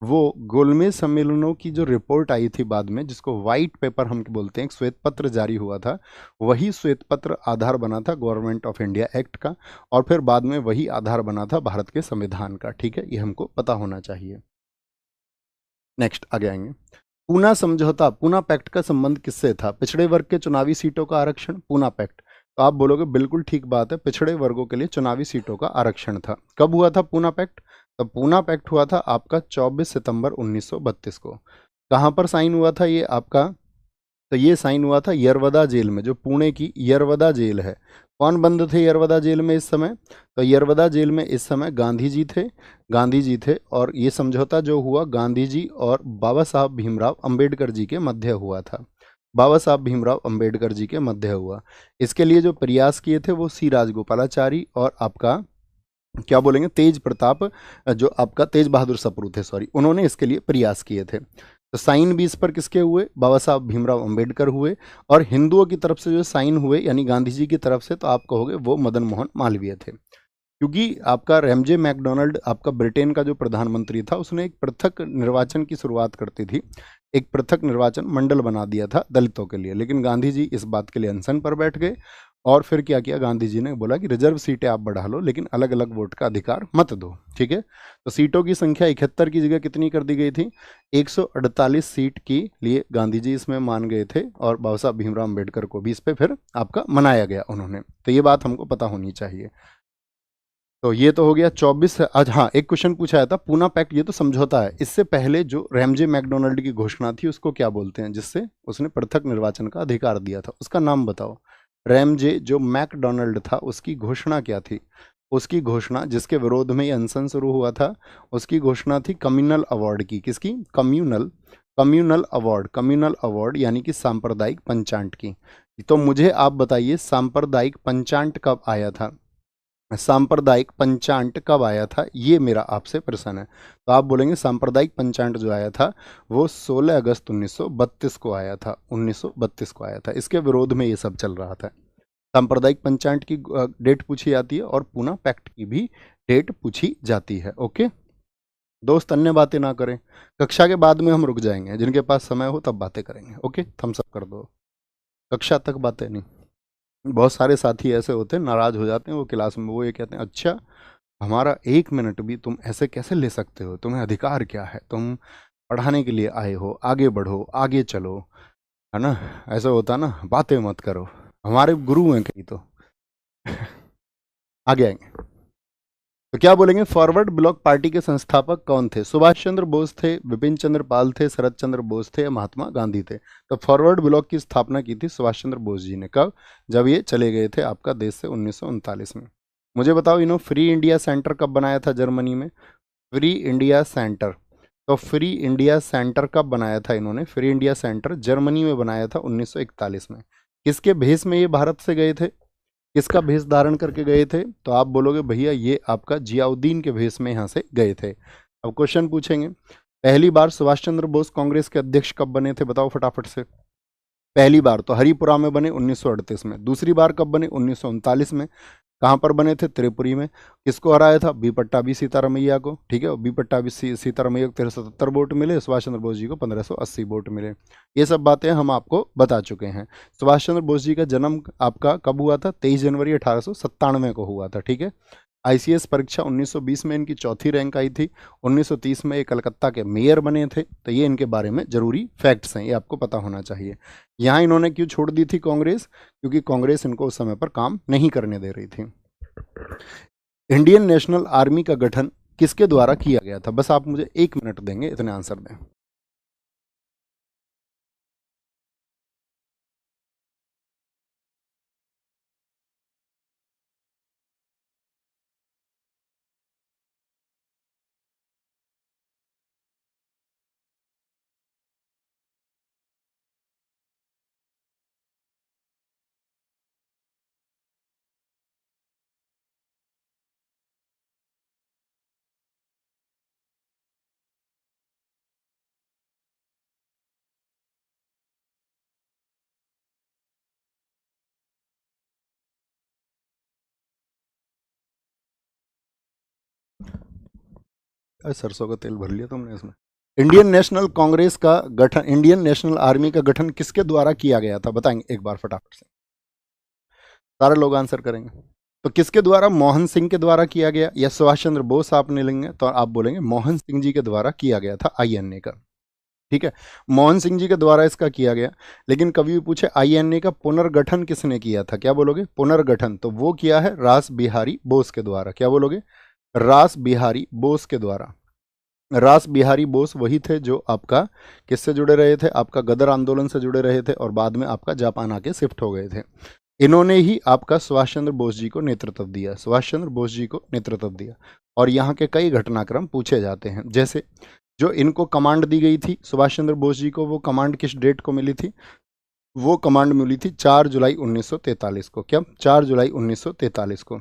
[SPEAKER 1] वो गोलमेज सम्मेलनों की जो रिपोर्ट आई थी बाद में, जिसको व्हाइट पेपर हम बोलते हैं, एक श्वेत पत्र जारी हुआ था, वही श्वेत पत्र आधार बना था गवर्नमेंट ऑफ इंडिया एक्ट का, और फिर बाद में वही आधार बना था भारत के संविधान का, ठीक है, ये हमको पता होना चाहिए। नेक्स्ट आगे आएंगे, पूना समझौता, पूना पैक्ट का संबंध किससे था, पिछड़े वर्ग के चुनावी सीटों का आरक्षण, पूना पैक्ट। तो आप बोलोगे बिल्कुल ठीक बात है, पिछड़े वर्गों के लिए चुनावी सीटों का आरक्षण था। कब हुआ था पूना पैक्ट, तो पूना पैक्ट हुआ था आपका 24 सितंबर 1932 को। कहाँ पर साइन हुआ था ये आपका, तो ये साइन हुआ था यरवदा जेल में, जो पुणे की यरवदा जेल है। कौन बंद थे यरवदा जेल में इस समय, तो यरवदा जेल में इस समय गांधी जी थे, गांधी जी थे। और ये समझौता जो हुआ गांधी जी और बाबा साहब भीमराव अंबेडकर जी के मध्य हुआ था, बाबा साहब भीमराव अंबेडकर जी के मध्य हुआ। इसके लिए जो प्रयास किए थे वो सी राजगोपालाचारी और आपका क्या बोलेंगे, तेज प्रताप, जो आपका तेज बहादुर सप्रू थे, सॉरी, उन्होंने इसके लिए प्रयास किए थे। तो साइन भी इस पर किसके हुए, बाबा साहब भीमराव अंबेडकर हुए। और हिंदुओं की तरफ से जो साइन हुए यानी गांधी जी की तरफ से, तो आप कहोगे वो मदन मोहन मालवीय थे। क्योंकि आपका रैमजे मैकडोनल्ड, आपका ब्रिटेन का जो प्रधानमंत्री था, उसने एक पृथक निर्वाचन की शुरुआत करती थी, एक पृथक निर्वाचन मंडल बना दिया था दलितों के लिए। लेकिन गांधी जी इस बात के लिए अनशन पर बैठ गए और फिर क्या किया, गांधी जी ने बोला कि रिजर्व सीटें आप बढ़ा लो लेकिन अलग अलग वोट का अधिकार मत दो। ठीक है, तो सीटों की संख्या 71 की जगह कितनी कर दी गई थी, 148 सीट के लिए गांधी जी इसमें मान गए थे और बाबा साहब भीमराव अम्बेडकर को भी इस पर फिर आपका मनाया गया उन्होंने। तो ये बात हमको पता होनी चाहिए। तो ये तो हो गया 24। आज हाँ, एक क्वेश्चन पूछा है था पूना पैक्ट, ये तो समझौता है, इससे पहले जो रैमजे मैकडोनल्ड की घोषणा थी उसको क्या बोलते हैं, जिससे उसने पृथक निर्वाचन का अधिकार दिया था, उसका नाम बताओ। रैमजे जो मैकडोनल्ड था उसकी घोषणा क्या थी, उसकी घोषणा जिसके विरोध में ये अनशन शुरू हुआ था, उसकी घोषणा थी कम्युनल अवार्ड की। किसकी, communal, communal award, communal award यानी कि सांप्रदायिक पंचांट की। तो मुझे आप बताइए सांप्रदायिक पंचांट कब आया था, सांप्रदायिक पंचांट कब आया था, ये मेरा आपसे प्रश्न है। तो आप बोलेंगे सांप्रदायिक पंचांट जो आया था वो 16 अगस्त 1932 को आया था, 1932 को आया था। इसके विरोध में ये सब चल रहा था। सांप्रदायिक पंचांट की डेट पूछी जाती है और पूना पैक्ट की भी डेट पूछी जाती है। ओके दोस्त, अन्य बातें ना करें, कक्षा के बाद में हम रुक जाएंगे, जिनके पास समय हो तब बातें करेंगे। ओके, थम्स अप कर दो, कक्षा तक बातें नहीं। बहुत सारे साथी ऐसे होते हैं, नाराज हो जाते हैं वो क्लास में, वो ये कहते हैं अच्छा हमारा 1 मिनट भी तुम ऐसे कैसे ले सकते हो, तुम्हें अधिकार क्या है, तुम पढ़ाने के लिए आए हो, आगे बढ़ो, आगे चलो, है ना। ऐसा होता ना, बातें मत करो, हमारे गुरु हैं कहीं तो। आगे आएंगे तो क्या बोलेंगे, फॉरवर्ड ब्लॉक पार्टी के संस्थापक कौन थे, सुभाष चंद्र बोस थे, विपिन चंद्र पाल थे, शरद चंद्र बोस थे या महात्मा गांधी थे। तो फॉरवर्ड ब्लॉक की स्थापना की थी सुभाष चंद्र बोस जी ने। कब, जब ये चले गए थे आपका देश से 1939 में। मुझे बताओ इन्होंने फ्री इंडिया सेंटर कब बनाया था जर्मनी में, फ्री इंडिया सेंटर। तो फ्री इंडिया सेंटर कब बनाया था इन्होंने, फ्री इंडिया सेंटर जर्मनी में बनाया था 1941 में। किसके भेष में ये भारत से गए थे, किसका भेष धारण करके गए थे, तो आप बोलोगे भैया ये आपका जियाउद्दीन के भेष में यहाँ से गए थे। अब क्वेश्चन पूछेंगे, पहली बार सुभाष चंद्र बोस कांग्रेस के अध्यक्ष कब बने थे, बताओ फटाफट से। पहली बार तो हरिपुरा में बने 1938 में, दूसरी बार कब बने 1939 में। कहाँ पर बने थे, त्रिपुरी में। किसको हराया था, बी पट्टाभी सीतारमैया को। ठीक है, बी पट्टाभी सीतारमैया को 1377 वोट मिले, सुभाष चंद्र बोस जी को 1580 वोट मिले। ये सब बातें हम आपको बता चुके हैं। सुभाष चंद्र बोस जी का जन्म आपका कब हुआ था, 23 जनवरी 1897 को हुआ था। ठीक है, आईसीएस परीक्षा 1920 में इनकी चौथी रैंक आई थी, 1930 में ये कलकत्ता के मेयर बने थे। तो ये इनके बारे में जरूरी फैक्ट्स हैं, ये आपको पता होना चाहिए। यहाँ इन्होंने क्यों छोड़ दी थी कांग्रेस, क्योंकि कांग्रेस इनको उस समय पर काम नहीं करने दे रही थी। इंडियन नेशनल आर्मी का गठन किसके द्वारा किया गया था, बस आप मुझे 1 मिनट देंगे, इतने आंसर दें। सरसों का तेल भर लिया तुमने इसमें। इंडियन नेशनल कांग्रेस का गठन, इंडियन नेशनल आर्मी का गठन किसके द्वारा किया गया था, बताएंगे एक बार फटाफट से, सारे लोग आंसर करेंगे। तो किसके द्वारा, मोहन सिंह के द्वारा किया गया या सुभाष चंद्र बोस आप नहीं लेंगे तो आप बोलेंगे मोहन सिंह जी के द्वारा किया गया था आईएनए का। ठीक है, मोहन सिंह जी के द्वारा इसका किया गया। लेकिन कभी भी पूछे आईएनए का पुनर्गठन किसने किया था, क्या बोलोगे, पुनर्गठन तो वो किया है रास बिहारी बोस के द्वारा। क्या बोलोगे, रास बिहारी बोस के द्वारा। रास बिहारी बोस वही थे जो आपका किससे जुड़े रहे थे, आपका गदर आंदोलन से जुड़े रहे थे और बाद में आपका जापान आके शिफ्ट हो गए थे। इन्होंने ही आपका सुभाष चंद्र बोस जी को नेतृत्व दिया, सुभाष चंद्र बोस जी को नेतृत्व दिया। और यहाँ के कई घटनाक्रम पूछे जाते हैं, जैसे जो इनको कमांड दी गई थी सुभाष चंद्र बोस जी को, वो कमांड किस डेट को मिली थी, वो कमांड मिली थी 4 जुलाई 1943 को। क्या, 4 जुलाई 1943 को।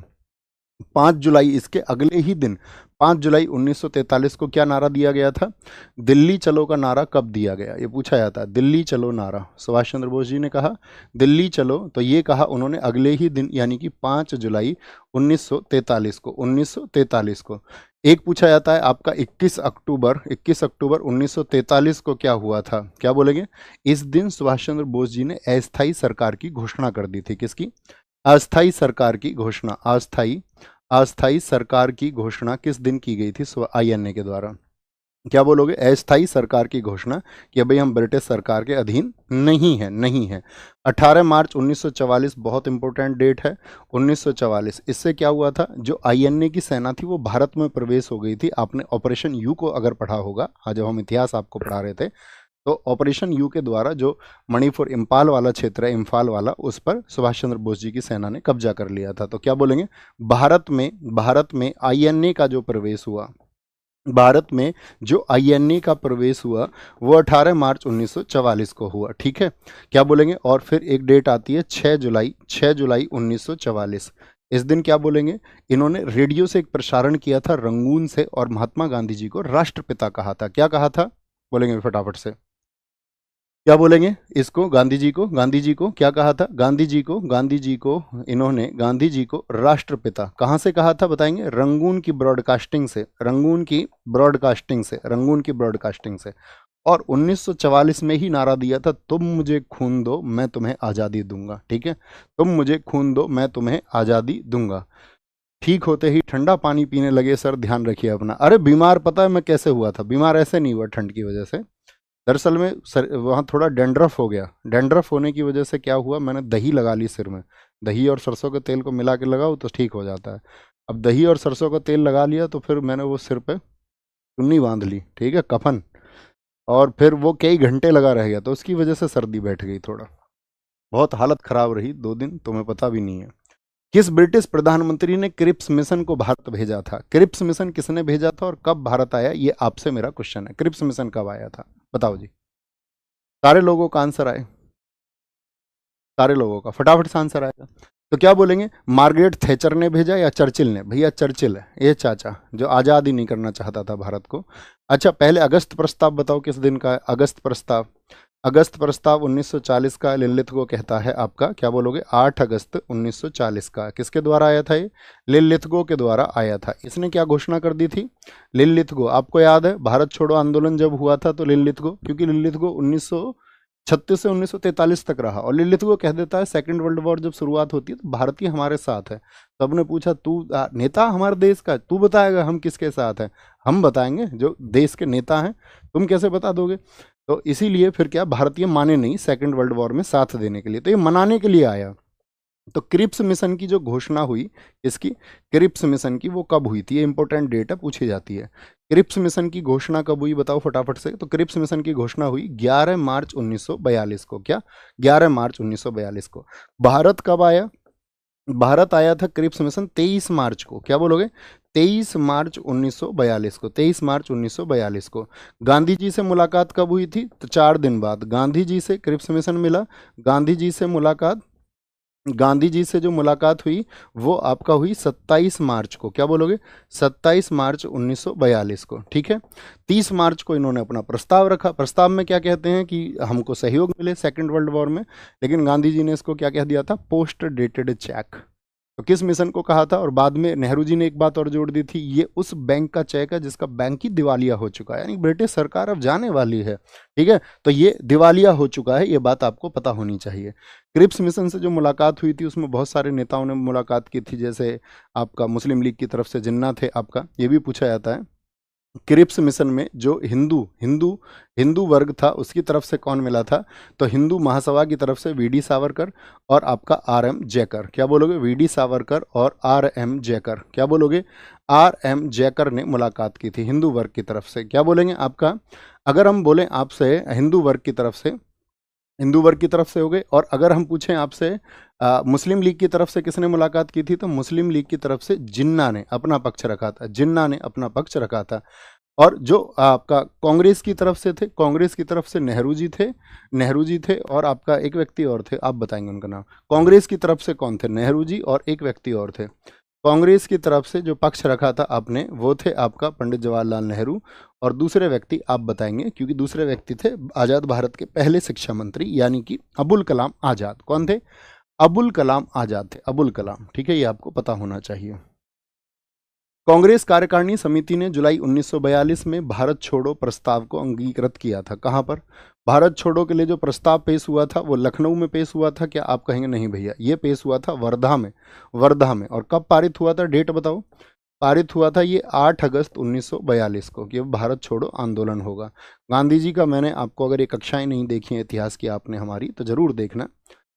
[SPEAKER 1] 5 जुलाई, इसके अगले ही दिन 5 जुलाई 1943 को क्या नारा दिया गया था? दिल्ली चलो का नारा कब दिया गया, ये पूछा जाता है। दिल्ली चलो नारा सुभाष चंद्र बोस जी ने कहा दिल्ली चलो, तो ये कहा उन्होंने अगले ही दिन यानी कि 5 जुलाई 1943 को, 1943 को। एक पूछा जाता है आपका 21 अक्टूबर, 21 अक्टूबर 1943 को क्या हुआ था, क्या बोलेंगे? इस दिन सुभाष चंद्र बोस जी ने अस्थायी सरकार की घोषणा कर दी थी। किसकी? अस्थायी सरकार की घोषणा। अस्थायी सरकार की घोषणा किस दिन की गई थी? आईएनए के द्वारा। क्या बोलोगे? अस्थायी सरकार की घोषणा कि भाई हम ब्रिटिश सरकार के अधीन नहीं है। 18 मार्च 1944 बहुत इंपॉर्टेंट डेट है। 1944, इससे क्या हुआ था? जो आईएनए की सेना थी वो भारत में प्रवेश हो गई थी। आपने ऑपरेशन यू को अगर पढ़ा होगा, आज जब हम इतिहास आपको पढ़ा रहे थे, तो ऑपरेशन यू के द्वारा जो मणिपुर इम्फाल वाला क्षेत्र है, इम्फाल वाला, उस पर सुभाष चंद्र बोस जी की सेना ने कब्जा कर लिया था। तो क्या बोलेंगे? भारत में आईएनए का जो प्रवेश हुआ, भारत में जो आईएनए का प्रवेश हुआ वो 18 मार्च 1944 को हुआ। ठीक है, क्या बोलेंगे? और फिर एक डेट आती है 6 जुलाई, 6 जुलाई 1944। इस दिन क्या बोलेंगे? इन्होंने रेडियो से एक प्रसारण किया था रंगून से, और महात्मा गांधी जी को राष्ट्रपिता कहा था। क्या कहा था? बोलेंगे फटाफट से, क्या बोलेंगे इसको? गांधी जी को क्या कहा था? गांधी जी को इन्होंने, गांधी जी को राष्ट्रपिता कहाँ से कहा था बताएंगे? रंगून की ब्रॉडकास्टिंग से, रंगून की ब्रॉडकास्टिंग से। और 1944 में ही नारा दिया था, तुम मुझे खून दो मैं तुम्हें आज़ादी दूंगा। ठीक है, तुम मुझे खून दो मैं तुम्हें आज़ादी दूंगा। ठीक होते ही ठंडा पानी पीने लगे सर, ध्यान रखिए अपना। अरे बीमार, पता है मैं कैसे हुआ था? बीमार ऐसे नहीं हुआ ठंड की वजह से, दरअसल में सर वहाँ थोड़ा डेंड्रफ हो गया। डेंड्रफ होने की वजह से क्या हुआ, मैंने दही लगा ली सिर में। दही और सरसों के तेल को मिला के लगाओ तो ठीक हो जाता है। अब दही और सरसों का तेल लगा लिया तो फिर मैंने वो सिर पे चुन्नी बांध ली, ठीक है, कफन, और फिर वो कई घंटे लगा रह गया, तो उसकी वजह से सर्दी बैठ गई थोड़ा। बहुत हालत खराब रही 2 दिन, तुम्हें पता भी नहीं है। किस ब्रिटिश प्रधानमंत्री ने क्रिप्स मिशन को भारत भेजा था? क्रिप्स मिशन किसने भेजा था और कब भारत आया, ये आपसे मेरा क्वेश्चन है। क्रिप्स मिशन कब आया था बताओ जी। सारे लोगों का आंसर आए, सारे लोगों का फटाफट से आंसर आएगा। तो क्या बोलेंगे? मार्गरेट थैचर ने भेजा या चर्चिल ने? भैया चर्चिल है, ये चाचा जो आज़ाद ही नहीं करना चाहता था भारत को। अच्छा, पहले अगस्त प्रस्ताव बताओ किस दिन का है? अगस्त प्रस्ताव, अगस्त प्रस्ताव 1940 का, लिनलिथगो कहता है आपका। क्या बोलोगे? 8 अगस्त 1940 का। किसके द्वारा आया था ये? लिनलिथगो के द्वारा आया था। इसने क्या घोषणा कर दी थी? लिनलिथगो, आपको याद है भारत छोड़ो आंदोलन जब हुआ था तो लिनलिथगो, क्योंकि लिनलिथगो 1936 से 1943 तक रहा, और लिनलिथगो कह देता है सेकंड वर्ल्ड वॉर जब शुरुआत होती है तो भारतीय हमारे साथ है। तो सबने पूछा तू नेता हमारे देश का, तू बताएगा हम किसके साथ हैं? हम बताएंगे जो देश के नेता हैं, तुम कैसे बता दोगे? तो इसीलिए फिर क्या, भारतीय माने नहीं सेकंड वर्ल्ड वॉर में साथ देने के लिए, तो ये मनाने के लिए आया। तो क्रिप्स मिशन की जो घोषणा हुई, इसकी क्रिप्स मिशन की, वो कब हुई थी? ये इंपॉर्टेंट डेट है, पूछी जाती है। क्रिप्स मिशन की घोषणा कब हुई बताओ फटाफट से। तो क्रिप्स मिशन की घोषणा हुई 11 मार्च 1942 को। क्या? 11 मार्च 1942 को। भारत कब आया? भारत आया था क्रिप्स मिशन 23 मार्च को। क्या बोलोगे? 23 मार्च 1942 को, 23 मार्च 1942 को। गांधी जी से मुलाकात कब हुई थी? तो 4 दिन बाद गांधी जी से क्रिप्स मिशन मिला। गांधी जी से मुलाकात, गांधी जी से जो मुलाकात हुई वो आपका हुई 27 मार्च को। क्या बोलोगे? 27 मार्च 1942 को। ठीक है, 30 मार्च को इन्होंने अपना प्रस्ताव रखा। प्रस्ताव में क्या कहते हैं कि हमको सहयोग मिले सेकंड वर्ल्ड वॉर में, लेकिन गांधी जी ने इसको क्या कह दिया था? Post dated cheque. तो किस मिशन को कहा था? और बाद में नेहरू जी ने एक बात और जोड़ दी थी, ये उस बैंक का चेक है जिसका बैंक ही दिवालिया हो चुका है, यानी ब्रिटिश सरकार अब जाने वाली है। ठीक है, तो ये दिवालिया हो चुका है, ये बात आपको पता होनी चाहिए। क्रिप्स मिशन से जो मुलाकात हुई थी उसमें बहुत सारे नेताओं ने मुलाकात की थी, जैसे आपका मुस्लिम लीग की तरफ से जिन्ना थे आपका, ये भी पूछा जाता है। क्रिप्स मिशन में जो हिंदू हिंदू हिंदू वर्ग था उसकी तरफ से कौन मिला था? तो हिंदू महासभा की तरफ से वीडी सावरकर और आपका आर.एम. जयकर। क्या बोलोगे? वीडी सावरकर और आर.एम. जयकर। क्या बोलोगे? आर.एम. जयकर ने मुलाकात की थी हिंदू वर्ग की तरफ से। क्या बोलेंगे आपका? अगर हम बोलें आपसे हिंदू वर्ग की तरफ से, हिंदू वर्ग की तरफ से हो गए, और अगर हम पूछें आपसे मुस्लिम लीग की तरफ से किसने मुलाकात की थी, तो मुस्लिम लीग की तरफ से जिन्ना ने अपना पक्ष रखा था, जिन्ना ने अपना पक्ष रखा था। और जो आपका कांग्रेस की तरफ से थे, कांग्रेस की तरफ से नेहरू जी थे, नेहरू जी थे, और आपका एक व्यक्ति और थे, आप बताएंगे उनका नाम। कांग्रेस की तरफ से कौन थे? नेहरू जी और एक व्यक्ति और थे। कांग्रेस की तरफ से जो पक्ष रखा था आपने वो थे आपका पंडित जवाहरलाल नेहरू, और दूसरे व्यक्ति आप बताएंगे, क्योंकि दूसरे व्यक्ति थे आज़ाद भारत के पहले शिक्षा मंत्री यानी कि अबुल कलाम आज़ाद। कौन थे? अबुल कलाम आज़ाद थे, अबुल कलाम। ठीक है, ये आपको पता होना चाहिए। कांग्रेस कार्यकारिणी समिति ने जुलाई 1942 में भारत छोड़ो प्रस्ताव को अंगीकृत किया था। कहां पर? भारत छोड़ो के लिए जो प्रस्ताव पेश हुआ था वो लखनऊ में पेश हुआ था क्या? आप कहेंगे नहीं भैया, ये पेश हुआ था वर्धा में। वर्धा में। और कब पारित हुआ था, डेट बताओ। पारित हुआ था ये 8 अगस्त 1942 को कि अब भारत छोड़ो आंदोलन होगा। गांधी जी का मैंने आपको, अगर ये कक्षाएं नहीं देखी हैं इतिहास की आपने हमारी, तो जरूर देखना।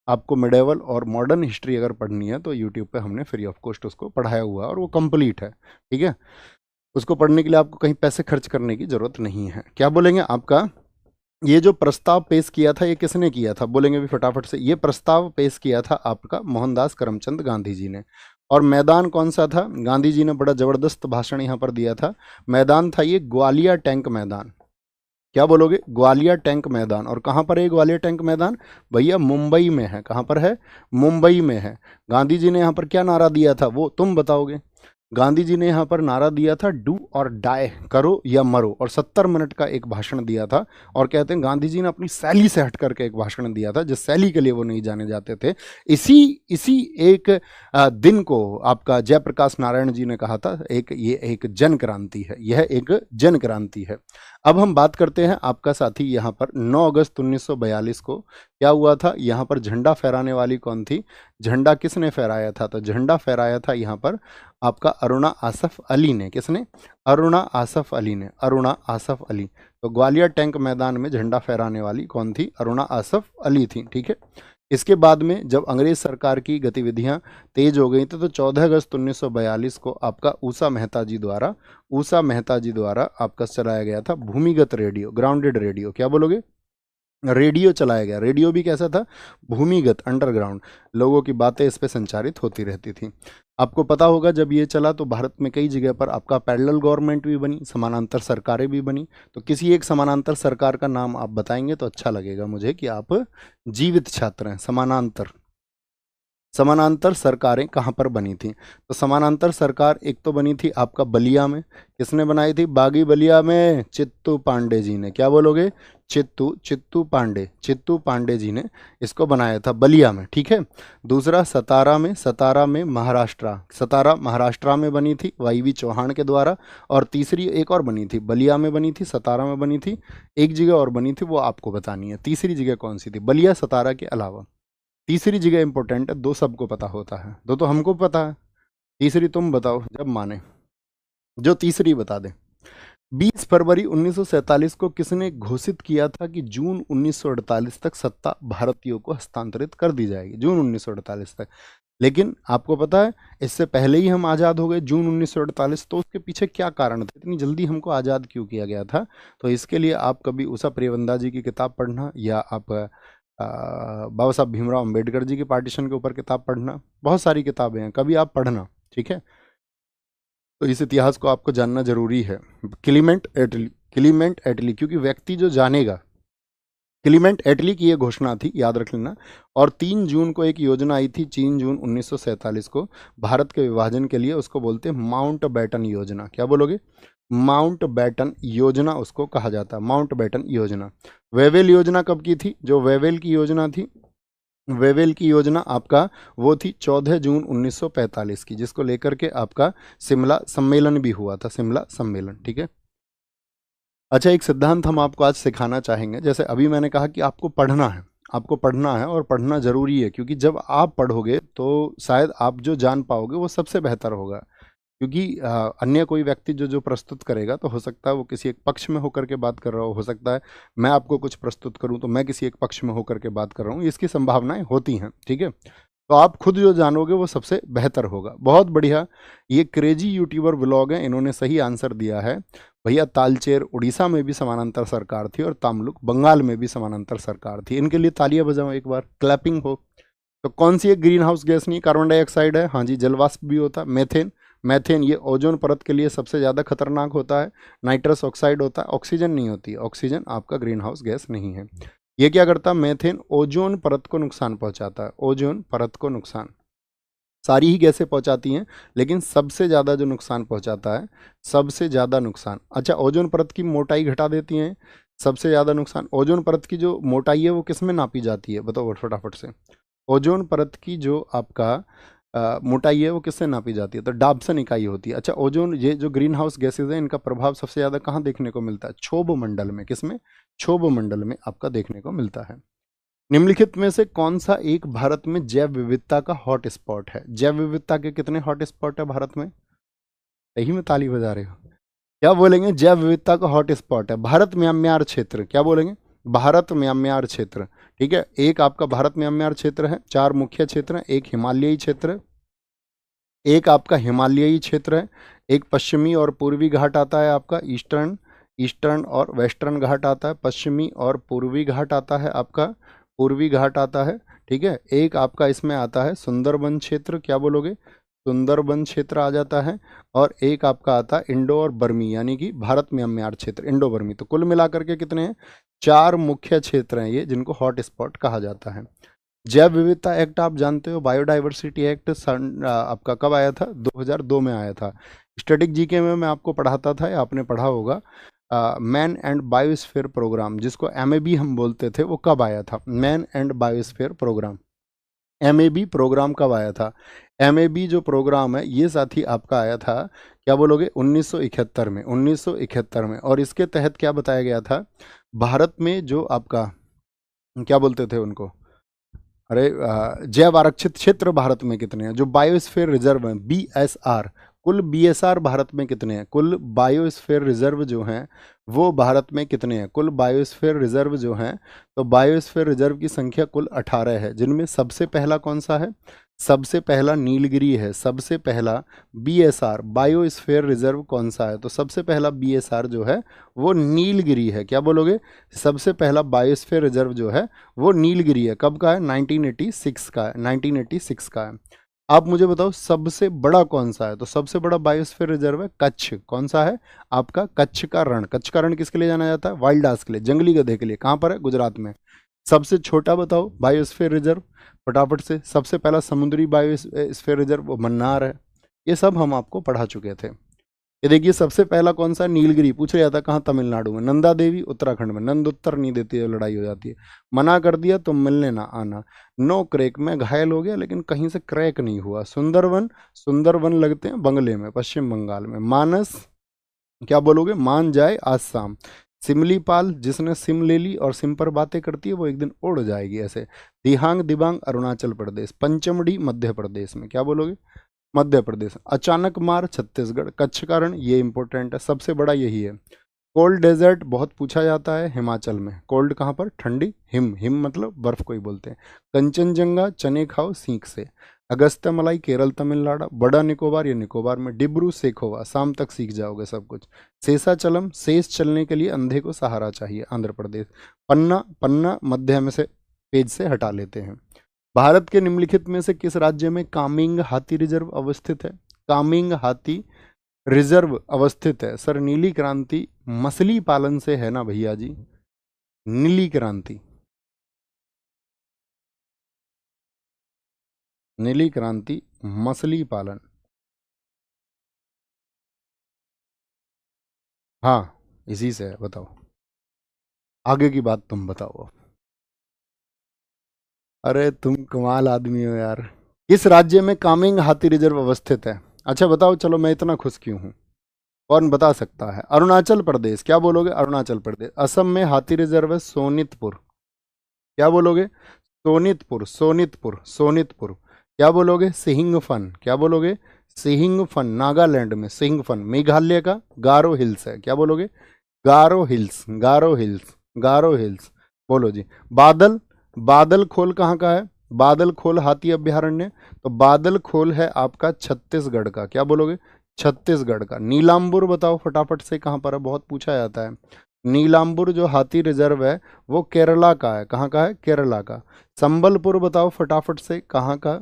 [SPEAKER 1] आपको मिडेवल और मॉडर्न हिस्ट्री अगर पढ़नी है तो यूट्यूब पे हमने फ्री ऑफ कॉस्ट उसको पढ़ाया हुआ है और वो कंप्लीट है। ठीक है, उसको पढ़ने के लिए आपको कहीं पैसे खर्च करने की जरूरत नहीं है। क्या बोलेंगे आपका, ये जो प्रस्ताव पेश किया था ये किसने किया था? बोलेंगे भी फटाफट से। ये प्रस्ताव पेश किया था आपका मोहनदास करमचंद गांधी जी ने। और मैदान कौन सा था? गांधी जी ने बड़ा जबरदस्त भाषण यहाँ पर दिया था। मैदान था ये ग्वालियर टैंक मैदान। क्या बोलोगे? ग्वालियर टैंक मैदान। और कहाँ पर है ग्वालियर टैंक मैदान? भैया मुंबई में है। कहाँ पर है? मुंबई में है। गांधी जी ने यहाँ पर क्या नारा दिया था वो तुम बताओगे। गांधी जी ने यहाँ पर नारा दिया था डू और डाई, करो या मरो। और 70 मिनट का एक भाषण दिया था। और कहते हैं गांधी जी ने अपनी शैली से हट करके एक भाषण दिया था, जिस शैली के लिए वो नहीं जाने जाते थे। इसी इसी एक दिन को आपका जयप्रकाश नारायण जी ने कहा था ये एक जन क्रांति है, यह एक जन क्रांति है। अब हम बात करते हैं आपका साथी, यहाँ पर 9 अगस्त 1942 को क्या हुआ था? यहाँ पर झंडा फहराने वाली कौन थी? झंडा किसने फहराया था? तो झंडा फहराया था यहाँ पर आपका अरुणा आसफ अली ने। किसने? अरुणा आसफ अली ने। अरुणा आसफ अली। तो ग्वालियर टैंक मैदान में झंडा फहराने वाली कौन थी? अरुणा आसफ अली थी। ठीक है, इसके बाद में जब अंग्रेज सरकार की गतिविधियां तेज हो गई थी तो 14 अगस्त 1942 को आपका ऊषा मेहता जी द्वारा आपका चलाया गया था भूमिगत रेडियो, ग्राउंडेड रेडियो। क्या बोलोगे? रेडियो चलाया गया। रेडियो भी कैसा था? भूमिगत, अंडरग्राउंड। लोगों की बातें इस पे संचारित होती रहती थी। आपको पता होगा जब ये चला तो भारत में कई जगह पर आपका पैरेलल गवर्नमेंट भी बनी, समानांतर सरकारें भी बनी। तो किसी एक समानांतर सरकार का नाम आप बताएंगे तो अच्छा लगेगा मुझे कि आप जीवित छात्र हैं। समानांतर सरकारें कहाँ पर बनी थी? तो समानांतर सरकार एक तो बनी थी आपका बलिया में। किसने बनाई थी? बागी बलिया में चित्तू पांडे जी ने। क्या बोलोगे? चित्तू पांडे जी ने इसको बनाया था बलिया में। ठीक है, दूसरा सतारा में सतारा महाराष्ट्र में बनी थी वाईवी चौहान के द्वारा। और तीसरी एक और बनी थी, बलिया में बनी थी, सतारा में बनी थी, एक जगह और बनी थी, वो आपको बतानी है। तीसरी जगह कौन सी थी बलिया सतारा के अलावा? तीसरी जगह इंपॉर्टेंट है, दो सबको पता होता है, दो तो हमको पता है, तीसरी तुम बताओ जब माने, जो तीसरी बता दे। 20 फरवरी 1947 को किसने घोषित किया था कि जून 1948 तक सत्ता भारतीयों को हस्तांतरित कर दी जाएगी? जून 1948 तक। लेकिन आपको पता है इससे पहले ही हम आज़ाद हो गए जून 1948। तो उसके पीछे क्या कारण था, इतनी जल्दी हमको आज़ाद क्यों किया गया था? तो इसके लिए आप कभी उषा प्रियवंदा जी की किताब पढ़ना, या आप बाबा साहब भीमराव अंबेडकर जी के पार्टीशन के ऊपर किताब पढ़ना, बहुत सारी किताबें हैं, कभी आप पढ़ना। ठीक है, तो इस इतिहास को आपको जानना जरूरी है। क्लीमेंट एटली, क्योंकि व्यक्ति जो जानेगा, क्लीमेंट एटली की ये घोषणा थी, याद रख लेना। और 3 जून को एक योजना आई थी, 3 जून 1947 को, भारत के विभाजन के लिए। उसको बोलते हैं माउंट बैटन योजना। क्या बोलोगे? माउंट बैटन योजना उसको कहा जाता है, माउंट बैटन योजना। वेवेल योजना कब की थी? जो वेवेल की योजना थी, वेवेल की योजना आपका वो थी 14 जून 1945 की, जिसको लेकर के आपका शिमला सम्मेलन भी हुआ था, शिमला सम्मेलन। ठीक है, अच्छा, एक सिद्धांत हम आपको आज सिखाना चाहेंगे। जैसे अभी मैंने कहा कि आपको पढ़ना है, आपको पढ़ना है और पढ़ना जरूरी है, क्योंकि जब आप पढ़ोगे तो शायद आप जो जान पाओगे वो सबसे बेहतर होगा। क्योंकि अन्य कोई व्यक्ति जो जो प्रस्तुत करेगा तो हो सकता है वो किसी एक पक्ष में होकर के बात कर रहा हो सकता है मैं आपको कुछ प्रस्तुत करूं तो मैं किसी एक पक्ष में होकर के बात कर रहा हूं, इसकी संभावनाएं होती हैं। ठीक है, तो आप खुद जो जानोगे वो सबसे बेहतर होगा। बहुत बढ़िया, ये क्रेजी यूट्यूबर व्लॉग है, इन्होंने सही आंसर दिया है भैया। तालचेर उड़ीसा में भी समानांतर सरकार थी और तामलुक बंगाल में भी समानांतर सरकार थी। इनके लिए तालियां बजाओ एक बार, क्लैपिंग हो। तो कौन सी एक ग्रीन हाउस गैस नहीं, कार्बन डाइऑक्साइड है। हाँ जी, जलवाष्प भी होता है, मेथेन। मैथेन ये ओजोन परत के लिए सबसे ज़्यादा खतरनाक होता है। नाइट्रस ऑक्साइड होता है, ऑक्सीजन नहीं होती है, ऑक्सीजन आपका ग्रीन हाउस गैस नहीं है। ये क्या करता है? मेथेन ओजोन परत को नुकसान पहुंचाता है, ओजोन परत को नुकसान। सारी ही गैसें पहुंचाती हैं, लेकिन सबसे ज़्यादा जो नुकसान पहुंचाता है, सबसे ज़्यादा नुकसान, अच्छा ओजोन परत की मोटाई घटा देती हैं। सबसे ज़्यादा नुकसान ओजोन परत की जो मोटाई है वो किस में नापी जाती है, बताओ फटाफट से। ओजोन परत की जो आपका मोटाई है वो किससे नापी जाती है, तो डाब्सन इकाई होती है। अच्छा ओजोन, ये जो ग्रीन हाउस गैसेज है इनका प्रभाव सबसे ज़्यादा कहाँ देखने को मिलता है, क्षोभ मंडल में। किसमें, क्षोभ मंडल में आपका देखने को मिलता है। निम्नलिखित में से कौन सा एक भारत में जैव विविधता का हॉट स्पॉट है। जैव विविधता के कितने हॉट स्पॉट है भारत में, सही में ताली बजा रहे हो, क्या बोलेंगे, जैव विविधता का हॉट स्पॉट है भारत म्यांमार क्षेत्र, क्या बोलेंगे, भारत म्यांमार क्षेत्र। ठीक है, एक आपका भारत म्यांमार क्षेत्र है, 4 मुख्य क्षेत्र हैं, एक हिमालयी क्षेत्र है, एक आपका हिमालयी क्षेत्र है, एक पश्चिमी और पूर्वी घाट आता है आपका, ईस्टर्न ईस्टर्न और वेस्टर्न घाट आता है, पश्चिमी और पूर्वी घाट आता है आपका, पूर्वी घाट आता है। ठीक है, एक आपका इसमें आता है सुंदरबन क्षेत्र, क्या बोलोगे, सुंदरबन क्षेत्र आ जाता है, और एक आपका आता है इंडो और बर्मी, यानी कि भारत म्यांमार क्षेत्र, इंडो बर्मी। तो कुल मिलाकर के कितने हैं, 4 मुख्य क्षेत्र हैं ये, जिनको हॉट स्पॉट कहा जाता है। जैव विविधता एक्ट आप जानते हो, बायोडाइवर्सिटी एक्ट आपका कब आया था, 2002 में आया था। स्टैटिक जीके में मैं आपको पढ़ाता था, या आपने पढ़ा होगा, मैन एंड बायोस्फीयर प्रोग्राम, जिसको एमएबी हम बोलते थे, वो कब आया था, man and biosphere program. MAB program कब आया था, एमएबी जो प्रोग्राम है ये साथी आपका आया था, क्या बोलोगे, 1971 में, 1971 में। और इसके तहत क्या बताया गया था, भारत में जो आपका क्या बोलते थे उनको, अरे जैव आरक्षित क्षेत्र भारत में कितने हैं, जो बायोस्फीयर रिजर्व हैं, बीएसआर, कुल बीएसआर भारत में कितने हैं, कुल बायोस्फीयर रिजर्व जो हैं वो भारत में कितने हैं, कुल बायोस्फीयर रिजर्व जो हैं, तो बायोस्फीयर रिजर्व की संख्या कुल 18 है, जिनमें सबसे पहला कौन सा है, सबसे पहला नीलगिरी है। सबसे पहला बीएसआर बायोस्फीयर रिजर्व कौन सा है, तो सबसे पहला बीएसआर जो है वो नीलगिरी है, क्या बोलोगे, सबसे पहला बायोस्फीयर रिजर्व जो है वो नीलगिरी है। कब का है, 1986 का है, 1986 का है। आप मुझे बताओ सबसे बड़ा कौन सा है, तो सबसे बड़ा बायोस्फीयर रिजर्व है कच्छ, कौन सा है आपका, कच्छ का रण। कच्छ का रण किसके लिए जाना जाता है, वाइल्ड आस के लिए, जंगली गधे के लिए। कहाँ पर है, गुजरात में। सबसे छोटा बताओ बायोस्फीयर रिजर्व, फटाफट से। सबसे पहला समुद्री बायोस्फीयर रिजर्व वो मन्नार है। ये सब हम आपको पढ़ा चुके थे। ये देखिए सबसे पहला कौन सा, नीलगिरी। पूछ रहा था कहाँ, तमिलनाडु में। नंदा देवी उत्तराखंड में। नंद उत्तर नहीं देती है, लड़ाई हो जाती है। मना कर दिया तो मिलने ना आना। नो क्रैक में घायल हो गया लेकिन कहीं से क्रैक नहीं हुआ। सुंदरवन, सुंदरवन लगते हैं बंगले में, पश्चिम बंगाल में। मानस, क्या बोलोगे, मान जाए आज शाम। सिमलीपाल, जिसने सिम ले ली और सिम पर बातें करती है वो एक दिन उड़ जाएगी ऐसे। दिहांग दिबांग अरुणाचल प्रदेश। पंचमढ़ी मध्य प्रदेश में, क्या बोलोगे, मध्य प्रदेश। अचानक मार छत्तीसगढ़। कच्छ का रण, ये इंपॉर्टेंट है, सबसे बड़ा यही है। कोल्ड डेजर्ट बहुत पूछा जाता है, हिमाचल में। कोल्ड कहाँ पर, ठंडी। हिम, हिम मतलब बर्फ को ही बोलते हैं। कंचनजंगा, चने खाओ सीख से। अगस्त्य मलाई, केरल तमिलनाडु। बड़ा निकोबार, ये निकोबार में। डिब्रू सेखोवा, शाम तक सीख जाओगे सब कुछ। शेषाचलम, शेष चलने के लिए अंधे को सहारा चाहिए, आंध्र प्रदेश। पन्ना, पन्ना मध्य में से पेज से हटा लेते हैं। भारत के निम्नलिखित में से किस राज्य में कामिंग हाथी रिजर्व अवस्थित है, कामिंग हाथी रिजर्व अवस्थित है। सर नीली क्रांति मछली पालन से है ना भैया जी, नीली क्रांति, नीली क्रांति मछली पालन, हाँ इसी से है। बताओ आगे की बात तुम बताओ। अरे तुम कमाल आदमी हो यार। किस राज्य में कामिंग हाथी रिजर्व अवस्थित है, अच्छा बताओ। चलो मैं इतना खुश क्यों हूँ, कौन बता सकता है। अरुणाचल प्रदेश, क्या बोलोगे, अरुणाचल प्रदेश। असम में हाथी रिजर्व है सोनितपुर, क्या बोलोगे, सोनितपुर, सोनितपुर, सोनितपुर। क्या बोलोगे, सिहिंगफन, क्या बोलोगे, सिहिंगफन। नागालैंड में सिहिंगफन। मेघालय का गारो हिल्स है, क्या बोलोगे, गारो हिल्स, गारो हिल्स, गारो हिल्स। बोलो जी। बादल, बादल खोल कहाँ का है, बादल खोल हाथी अभ्यारण्य, तो बादल खोल है आपका छत्तीसगढ़ का, क्या बोलोगे, छत्तीसगढ़ का। नीलांबुर बताओ फटाफट से कहाँ पर है, बहुत पूछा जाता है। नीलांबुर जो हाथी रिजर्व है वो केरला का है, कहाँ का है, केरला का। संबलपुर बताओ फटाफट से कहाँ का,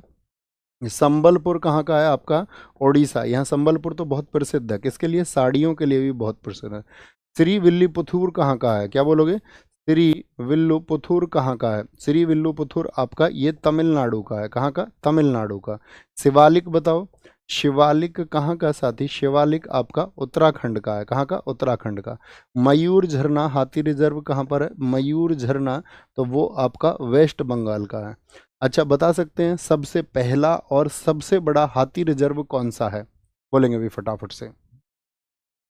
[SPEAKER 1] संबलपुर कहाँ का है आपका, ओडिशा। यहाँ संबलपुर तो बहुत प्रसिद्ध है, किसके लिए, साड़ियों के लिए भी बहुत प्रसिद्ध है। श्री विल्लीपुथूर कहाँ का है, क्या बोलोगे, श्री विल्लुपुथुर कहाँ का है? श्री विल्लुपुथुर आपका ये तमिलनाडु का है। कहाँ का? तमिलनाडु का। शिवालिक बताओ, शिवालिक कहाँ का साथी? शिवालिक आपका उत्तराखंड का है। कहाँ का? उत्तराखंड का। मयूर झरना हाथी रिजर्व कहाँ पर है? मयूर झरना तो वो आपका वेस्ट बंगाल का है। अच्छा, बता सकते हैं सबसे पहला और सबसे बड़ा हाथी रिजर्व कौन सा है? बोलेंगे भी फटाफट से।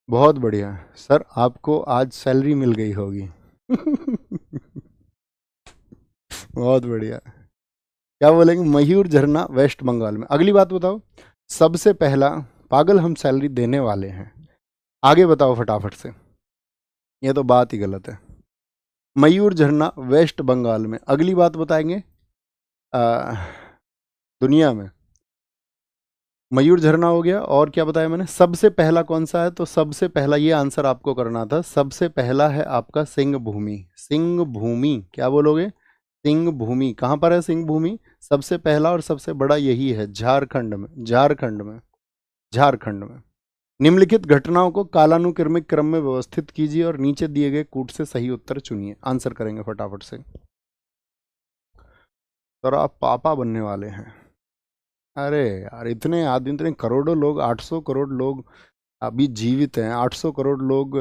[SPEAKER 1] बहुत बढ़िया सर, आपको आज सैलरी मिल गई होगी। बहुत बढ़िया। क्या बोलेंगे? मयूर झरना वेस्ट बंगाल में। अगली बात बताओ, सबसे पहला, पागल हम सैलरी देने वाले हैं। आगे बताओ फटाफट से, ये तो बात ही गलत है। मयूर झरना वेस्ट बंगाल में। अगली बात बताएंगे, आ, दुनिया में मयूर झरना हो गया, और क्या बताया मैंने? सबसे पहला कौन सा है? तो सबसे पहला, ये आंसर आपको करना था, सबसे पहला है आपका सिंह भूमि। सिंह भूमि, क्या बोलोगे? सिंह भूमि। कहाँ पर है सिंह भूमि? सबसे पहला और सबसे बड़ा यही है, झारखंड में। झारखंड में, झारखंड में। निम्नलिखित घटनाओं को कालानुक्रमिक क्रम में व्यवस्थित कीजिए और नीचे दिए गए कूट से सही उत्तर चुनिए। आंसर करेंगे फटाफट से। तो आप पापा बनने वाले हैं। अरे यार, इतने आदमी, इतने करोड़ों लोग, 800 करोड़ लोग अभी जीवित हैं। 800 करोड़ लोग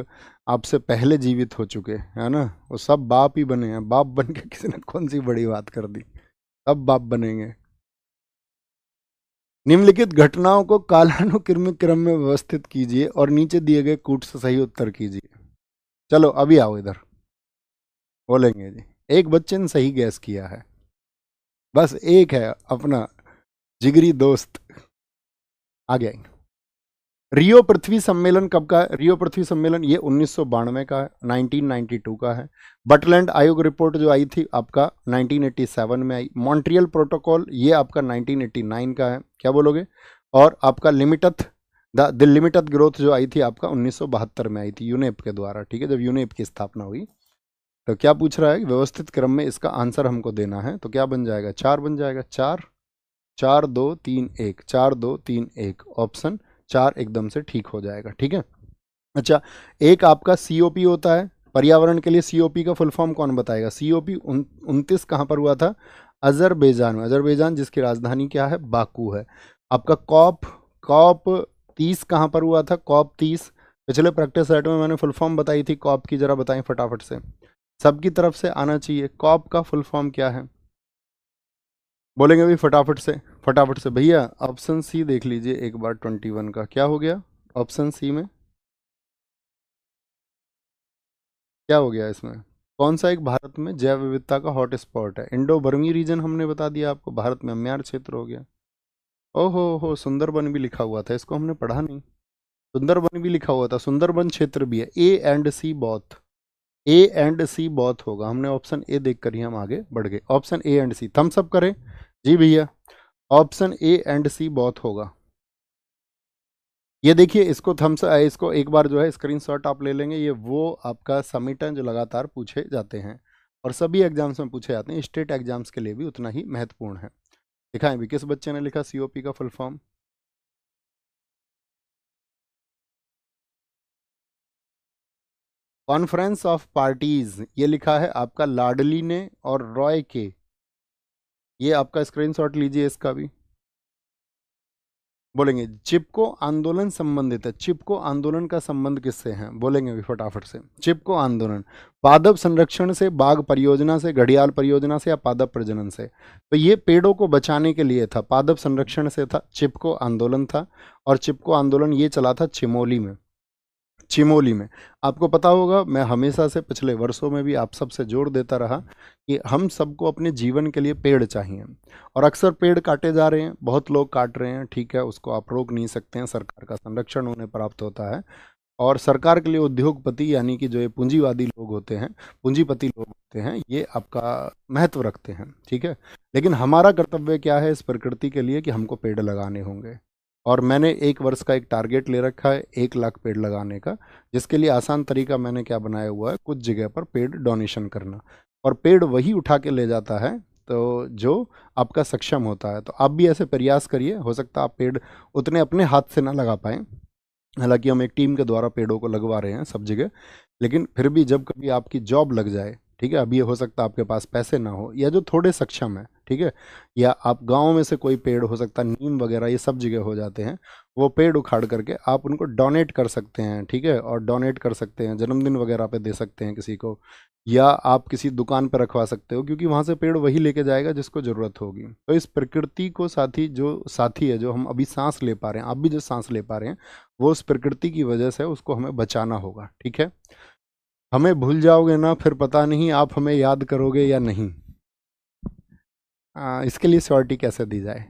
[SPEAKER 1] आपसे पहले जीवित हो चुके हैं ना, वो सब बाप ही बने हैं। बाप बन के किसी ने कौन सी बड़ी बात कर दी, सब बाप बनेंगे। निम्नलिखित घटनाओं को कालानुक्रमिक क्रम में व्यवस्थित कीजिए और नीचे दिए गए कूट से सही उत्तर कीजिए। चलो अभी आओ इधर, बोलेंगे जी। एक बच्चे ने सही गैस किया है, बस एक है अपना जिगरी दोस्त। आगे आएंगे। रियो पृथ्वी सम्मेलन कब का है? रियो पृथ्वी सम्मेलन ये 1992 का है, 1992 का है। बटलैंड आयोग रिपोर्ट जो आई थी आपका 1987 में आई। मॉन्ट्रियल प्रोटोकॉल ये आपका 1989 का है। क्या बोलोगे? और आपका लिमिटथ द लिमिटथ ग्रोथ जो आई थी आपका 1972 में आई थी यूनेप के द्वारा, ठीक है, जब यूनेप की स्थापना हुई। तो क्या पूछ रहा है? व्यवस्थित क्रम में इसका आंसर हमको देना है, तो क्या बन जाएगा? 4 बन जाएगा। 4 4 2 3 1, 4 2 3 1, ऑप्शन 4 एकदम से ठीक हो जाएगा, ठीक है। अच्छा, एक आपका सीओपी होता है पर्यावरण के लिए। सीओपी का फुल फॉर्म कौन बताएगा? सीओपी 29 कहाँ पर हुआ था? अजरबैजान में। अजरबैजान जिसकी राजधानी क्या है? बाकू है। आपका कॉप कॉप 30 कहाँ पर हुआ था? कॉप 30 पिछले प्रैक्टिस सेट में मैंने फुल फॉर्म बताई थी कॉप की, जरा बताएं फटाफट से, सबकी तरफ से आना चाहिए। कॉप का फुल फॉर्म क्या है? बोलेंगे भी फटाफट से, फटाफट से भैया। ऑप्शन सी देख लीजिए एक बार, 21 का क्या हो गया? ऑप्शन सी में क्या हो गया? इसमें कौन सा एक भारत में जैव विविधता का हॉट स्पॉट है? इंडो बर्मी रीजन हमने बता दिया आपको, भारत में अम्यार क्षेत्र हो गया। ओहो हो, सुंदरबन भी लिखा हुआ था, इसको हमने पढ़ा नहीं। सुंदरबन भी लिखा हुआ था, सुंदरबन क्षेत्र भी है। A and C both, A and C both होगा। हमने ऑप्शन ए देख कर ही हम आगे बढ़ गए। Option A and C, thumbs up करें जी भैया। Option A and C both होगा। ये देखिए, इसको थम्स, इसको एक बार जो है स्क्रीनशॉट आप ले लेंगे। ये वो आपका समिट है जो लगातार पूछे जाते हैं और सभी एग्जाम्स में पूछे जाते हैं, स्टेट एग्जाम्स के लिए भी उतना ही महत्वपूर्ण है। दिखाएं भी, किस बच्चे ने लिखा सीओपी का full form? Conference of parties, ये लिखा है आपका लाडली ने और रॉय के। ये आपका स्क्रीनशॉट लीजिए इसका भी। बोलेंगे चिपको आंदोलन संबंधित है। चिपको आंदोलन का संबंध किससे है? बोलेंगे भी फटाफट से। चिपको आंदोलन पादप संरक्षण से, बाघ परियोजना से, घड़ियाल परियोजना से, या पादप प्रजनन से? तो ये पेड़ों को बचाने के लिए था, पादप संरक्षण से था, चिपको आंदोलन था। और चिपको आंदोलन ये चला था चिमोली में। चिमोली में आपको पता होगा, मैं हमेशा से पिछले वर्षों में भी आप सबसे जोर देता रहा कि हम सबको अपने जीवन के लिए पेड़ चाहिए, और अक्सर पेड़ काटे जा रहे हैं, बहुत लोग काट रहे हैं, ठीक है, उसको आप रोक नहीं सकते हैं, सरकार का संरक्षण उन्हें प्राप्त होता है। और सरकार के लिए उद्योगपति यानी कि जो ये पूंजीवादी लोग होते हैं, पूंजीपति लोग होते हैं, ये आपका महत्व रखते हैं, ठीक है। लेकिन हमारा कर्तव्य क्या है इस प्रकृति के लिए? कि हमको पेड़ लगाने होंगे। और मैंने एक वर्ष का एक टारगेट ले रखा है 1 लाख पेड़ लगाने का, जिसके लिए आसान तरीका मैंने क्या बनाया हुआ है, कुछ जगह पर पेड़ डोनेशन करना। और पेड़ वही उठा के ले जाता है तो जो आपका सक्षम होता है। तो आप भी ऐसे प्रयास करिए, हो सकता है आप पेड़ उतने अपने हाथ से ना लगा पाएँ, हालांकि हम एक टीम के द्वारा पेड़ों को लगवा रहे हैं सब जगह, लेकिन फिर भी जब कभी आपकी जॉब लग जाए, ठीक है। अभी हो सकता है आपके पास पैसे ना हो, या जो थोड़े सक्षम है, ठीक है, या आप गांव में से कोई पेड़ हो सकता है, नीम वगैरह ये सब जगह हो जाते हैं, वो पेड़ उखाड़ करके आप उनको डोनेट कर सकते हैं, ठीक है, और डोनेट कर सकते हैं, जन्मदिन वगैरह पे दे सकते हैं किसी को, या आप किसी दुकान पर रखवा सकते हो, क्योंकि वहाँ से पेड़ वही लेके जाएगा जिसको ज़रूरत होगी। तो इस प्रकृति को साथी, जो साथी है, जो हम अभी सांस ले पा रहे हैं, आप भी जो सांस ले पा रहे हैं, वो उस प्रकृति की वजह से, उसको हमें बचाना होगा, ठीक है। हमें भूल जाओगे ना, फिर पता नहीं आप हमें याद करोगे या नहीं। इसके लिए श्योरिटी कैसे दी जाए?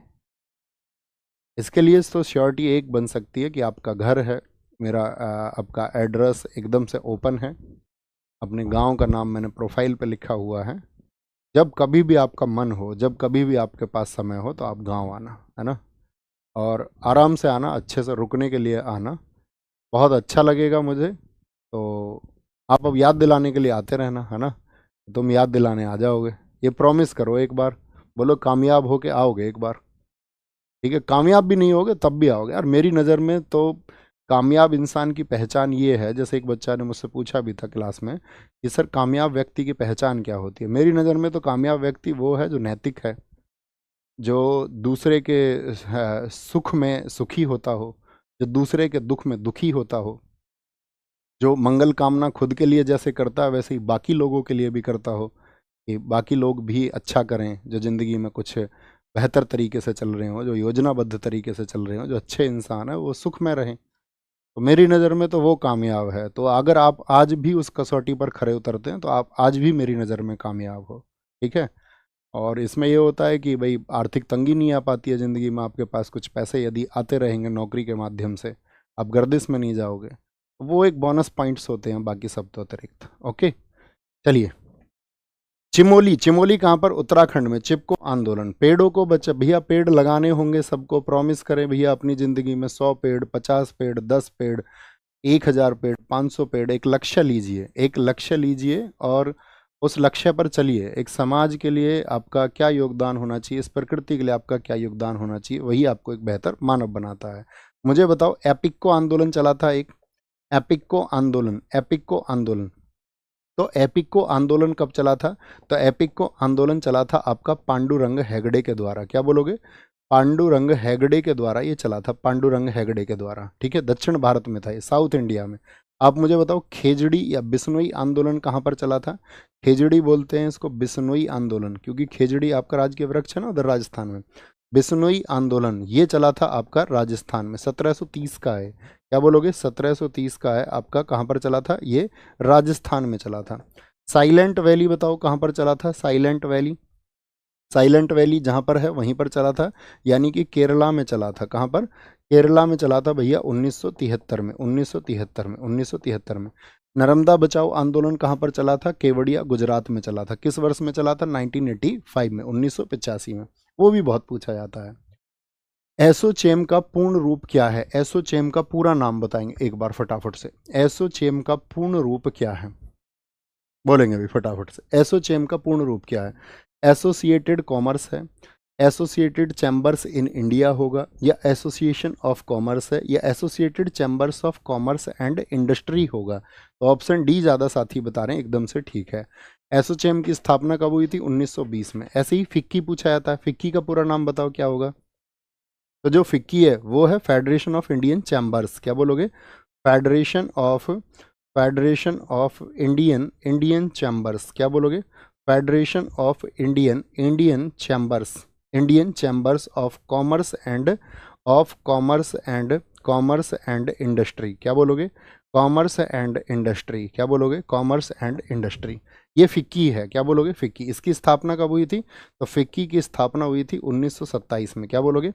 [SPEAKER 1] इसके लिए तो श्योरिटी एक बन सकती है कि आपका घर है, मेरा आपका एड्रेस एकदम से ओपन है, अपने गांव का नाम मैंने प्रोफाइल पे लिखा हुआ है। जब कभी भी आपका मन हो, जब कभी भी आपके पास समय हो, तो आप गांव आना, है ना, और आराम से आना, अच्छे से रुकने के लिए आना, बहुत अच्छा लगेगा मुझे। तो आप अब याद दिलाने के लिए आते रहना, है ना, तुम याद दिलाने आ जाओगे, ये प्रॉमिस करो एक बार, बोलो कामयाब होके आओगे एक बार, ठीक है। कामयाब भी नहीं होगे तब भी आओगे। और मेरी नज़र में तो कामयाब इंसान की पहचान ये है, जैसे एक बच्चा ने मुझसे पूछा भी था क्लास में कि सर कामयाब व्यक्ति की पहचान क्या होती है। मेरी नज़र में तो कामयाब व्यक्ति वो है जो नैतिक है, जो दूसरे के सुख में सुखी होता हो, जो दूसरे के दुख में दुखी होता हो, जो मंगल कामना खुद के लिए जैसे करता है वैसे ही बाकी लोगों के लिए भी करता हो, कि बाकी लोग भी अच्छा करें, जो ज़िंदगी में कुछ बेहतर तरीके से चल रहे हों, जो योजनाबद्ध तरीके से चल रहे हों, जो अच्छे इंसान हैं, वो सुख में रहें। तो मेरी नज़र में तो वो कामयाब है। तो अगर आप आज भी उस कसौटी पर खरे उतरते हैं, तो आप आज भी मेरी नज़र में कामयाब हो, ठीक है। और इसमें ये होता है कि भाई आर्थिक तंगी नहीं आ पाती है ज़िंदगी में, आपके पास कुछ पैसे यदि आते रहेंगे नौकरी के माध्यम से, आप गर्दिश में नहीं जाओगे, वो एक बोनस पॉइंट्स होते हैं, बाकी सब तो अतिरिक्त। ओके, चलिए। चिमोली, चिमोली कहाँ पर? उत्तराखंड में। चिपको आंदोलन, पेड़ों को बचा, भैया पेड़ लगाने होंगे सबको, प्रॉमिस करें भैया अपनी ज़िंदगी में 100 पेड़, 50 पेड़, 10 पेड़, 1000 पेड़, 500 पेड़, एक लक्ष्य लीजिए, एक लक्ष्य लीजिए और उस लक्ष्य पर चलिए। एक समाज के लिए आपका क्या योगदान होना चाहिए, इस प्रकृति के लिए आपका क्या योगदान होना चाहिए, वही आपको एक बेहतर मानव बनाता है। मुझे बताओ, एपिको आंदोलन चला था एक, एपिको आंदोलन, एपिको आंदोलन, तो एपिको आंदोलन कब चला था? तो एपिको आंदोलन चला था आपका पांडुरंग हेगड़े के द्वारा। क्या बोलोगे? पांडुरंग हेगड़े के द्वारा ये चला था, पांडुरंग हेगड़े के द्वारा, ठीक है। दक्षिण भारत में था ये, साउथ इंडिया में। आप मुझे बताओ, खेजड़ी या बिश्नोई आंदोलन कहाँ पर चला था? खेजड़ी बोलते हैं इसको, बिश्नोई आंदोलन, क्योंकि खेजड़ी आपका राजकीय वृक्ष है ना उधर राजस्थान में। बिश्नोई आंदोलन ये चला था आपका राजस्थान में, 1730 का है। क्या बोलोगे? 1730 का है आपका। कहाँ पर चला था ये? राजस्थान में चला था। साइलेंट वैली बताओ कहाँ पर चला था? साइलेंट वैली, साइलेंट वैली जहाँ पर है वहीं पर चला था, यानी कि केरला में चला था। कहाँ पर? केरला में चला था भैया 1973 में, 1973 में, 1973 में। नर्मदा बचाओ आंदोलन कहाँ पर चला था? केवड़िया, गुजरात में चला था। किस वर्ष में चला था? 1985 में, 1985 में। वो भी बहुत पूछा जाता है। एसोचैम का पूर्ण रूप क्या है? एसोचैम का पूरा नाम बताएंगे एक बार फटाफट से। एसोचैम का पूर्ण रूप क्या है? बोलेंगे अभी फटाफट से। एसोचैम का पूर्ण रूप क्या है? एसोसिएटेड कॉमर्स है, एसोसिएटेड चैम्बर्स इन इंडिया होगा, या एसोसिएशन ऑफ कॉमर्स है, या associated chambers of commerce and industry होगा। तो ऑप्शन डी ज़्यादा साथी बता रहे हैं, एकदम से ठीक है। एसोचैम की स्थापना कब हुई थी? 1920 में। ऐसे ही फिक्की पूछा जाता है, फिक्की का पूरा नाम बताओ क्या होगा? तो जो फिक्की है वो है फेडरेशन ऑफ इंडियन चैम्बर्स। क्या बोलोगे? Federation of, federation of Indian, Indian chambers. क्या बोलोगे? Federation of Indian, Indian chambers, Indian chambers of commerce and, of commerce and, commerce and industry. क्या बोलोगे? Commerce and industry. क्या बोलोगे? Commerce and industry. ये फिक्की है। क्या बोलोगे? फिक्की। इसकी स्थापना कब हुई थी? तो फिक्की की स्थापना हुई थी 1927 में। क्या बोलोगे?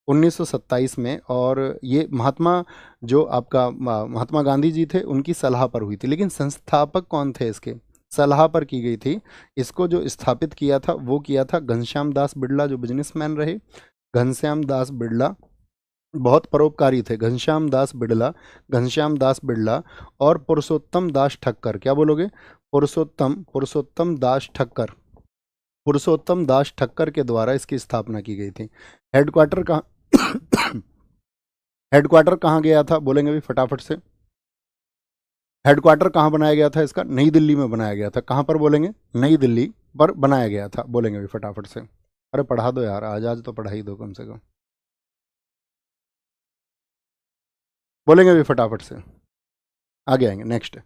[SPEAKER 1] 1927 में। और ये महात्मा, जो आपका महात्मा गांधी जी थे, उनकी सलाह पर हुई थी। लेकिन संस्थापक कौन थे इसके? सलाह पर की गई थी। इसको जो स्थापित किया था वो किया था घनश्याम दास बिड़ला, जो बिजनेसमैन रहे। घनश्याम दास बिड़ला बहुत परोपकारी थे। घनश्याम दास बिड़ला, घनश्याम दास बिड़ला और पुरुषोत्तम दास ठक्कर। क्या बोलोगे? पुरुषोत्तम, पुरुषोत्तम दास ठक्कर, पुरुषोत्तम दास ठक्कर के द्वारा इसकी स्थापना की गई थी। हेडक्वार्टर कहाँ हेडक्वार्टर कहाँ गया था? बोलेंगे भी फटाफट से। हेडक्वार्टर कहाँ बनाया गया था इसका? नई दिल्ली में बनाया गया था। कहाँ पर बोलेंगे? नई दिल्ली पर बनाया गया था। बोलेंगे भी फटाफट से। अरे पढ़ा दो यार, आज आज तो पढ़ा ही दो कम से कम। बोलेंगे भी फटाफट से, आगे आएंगे। नेक्स्ट,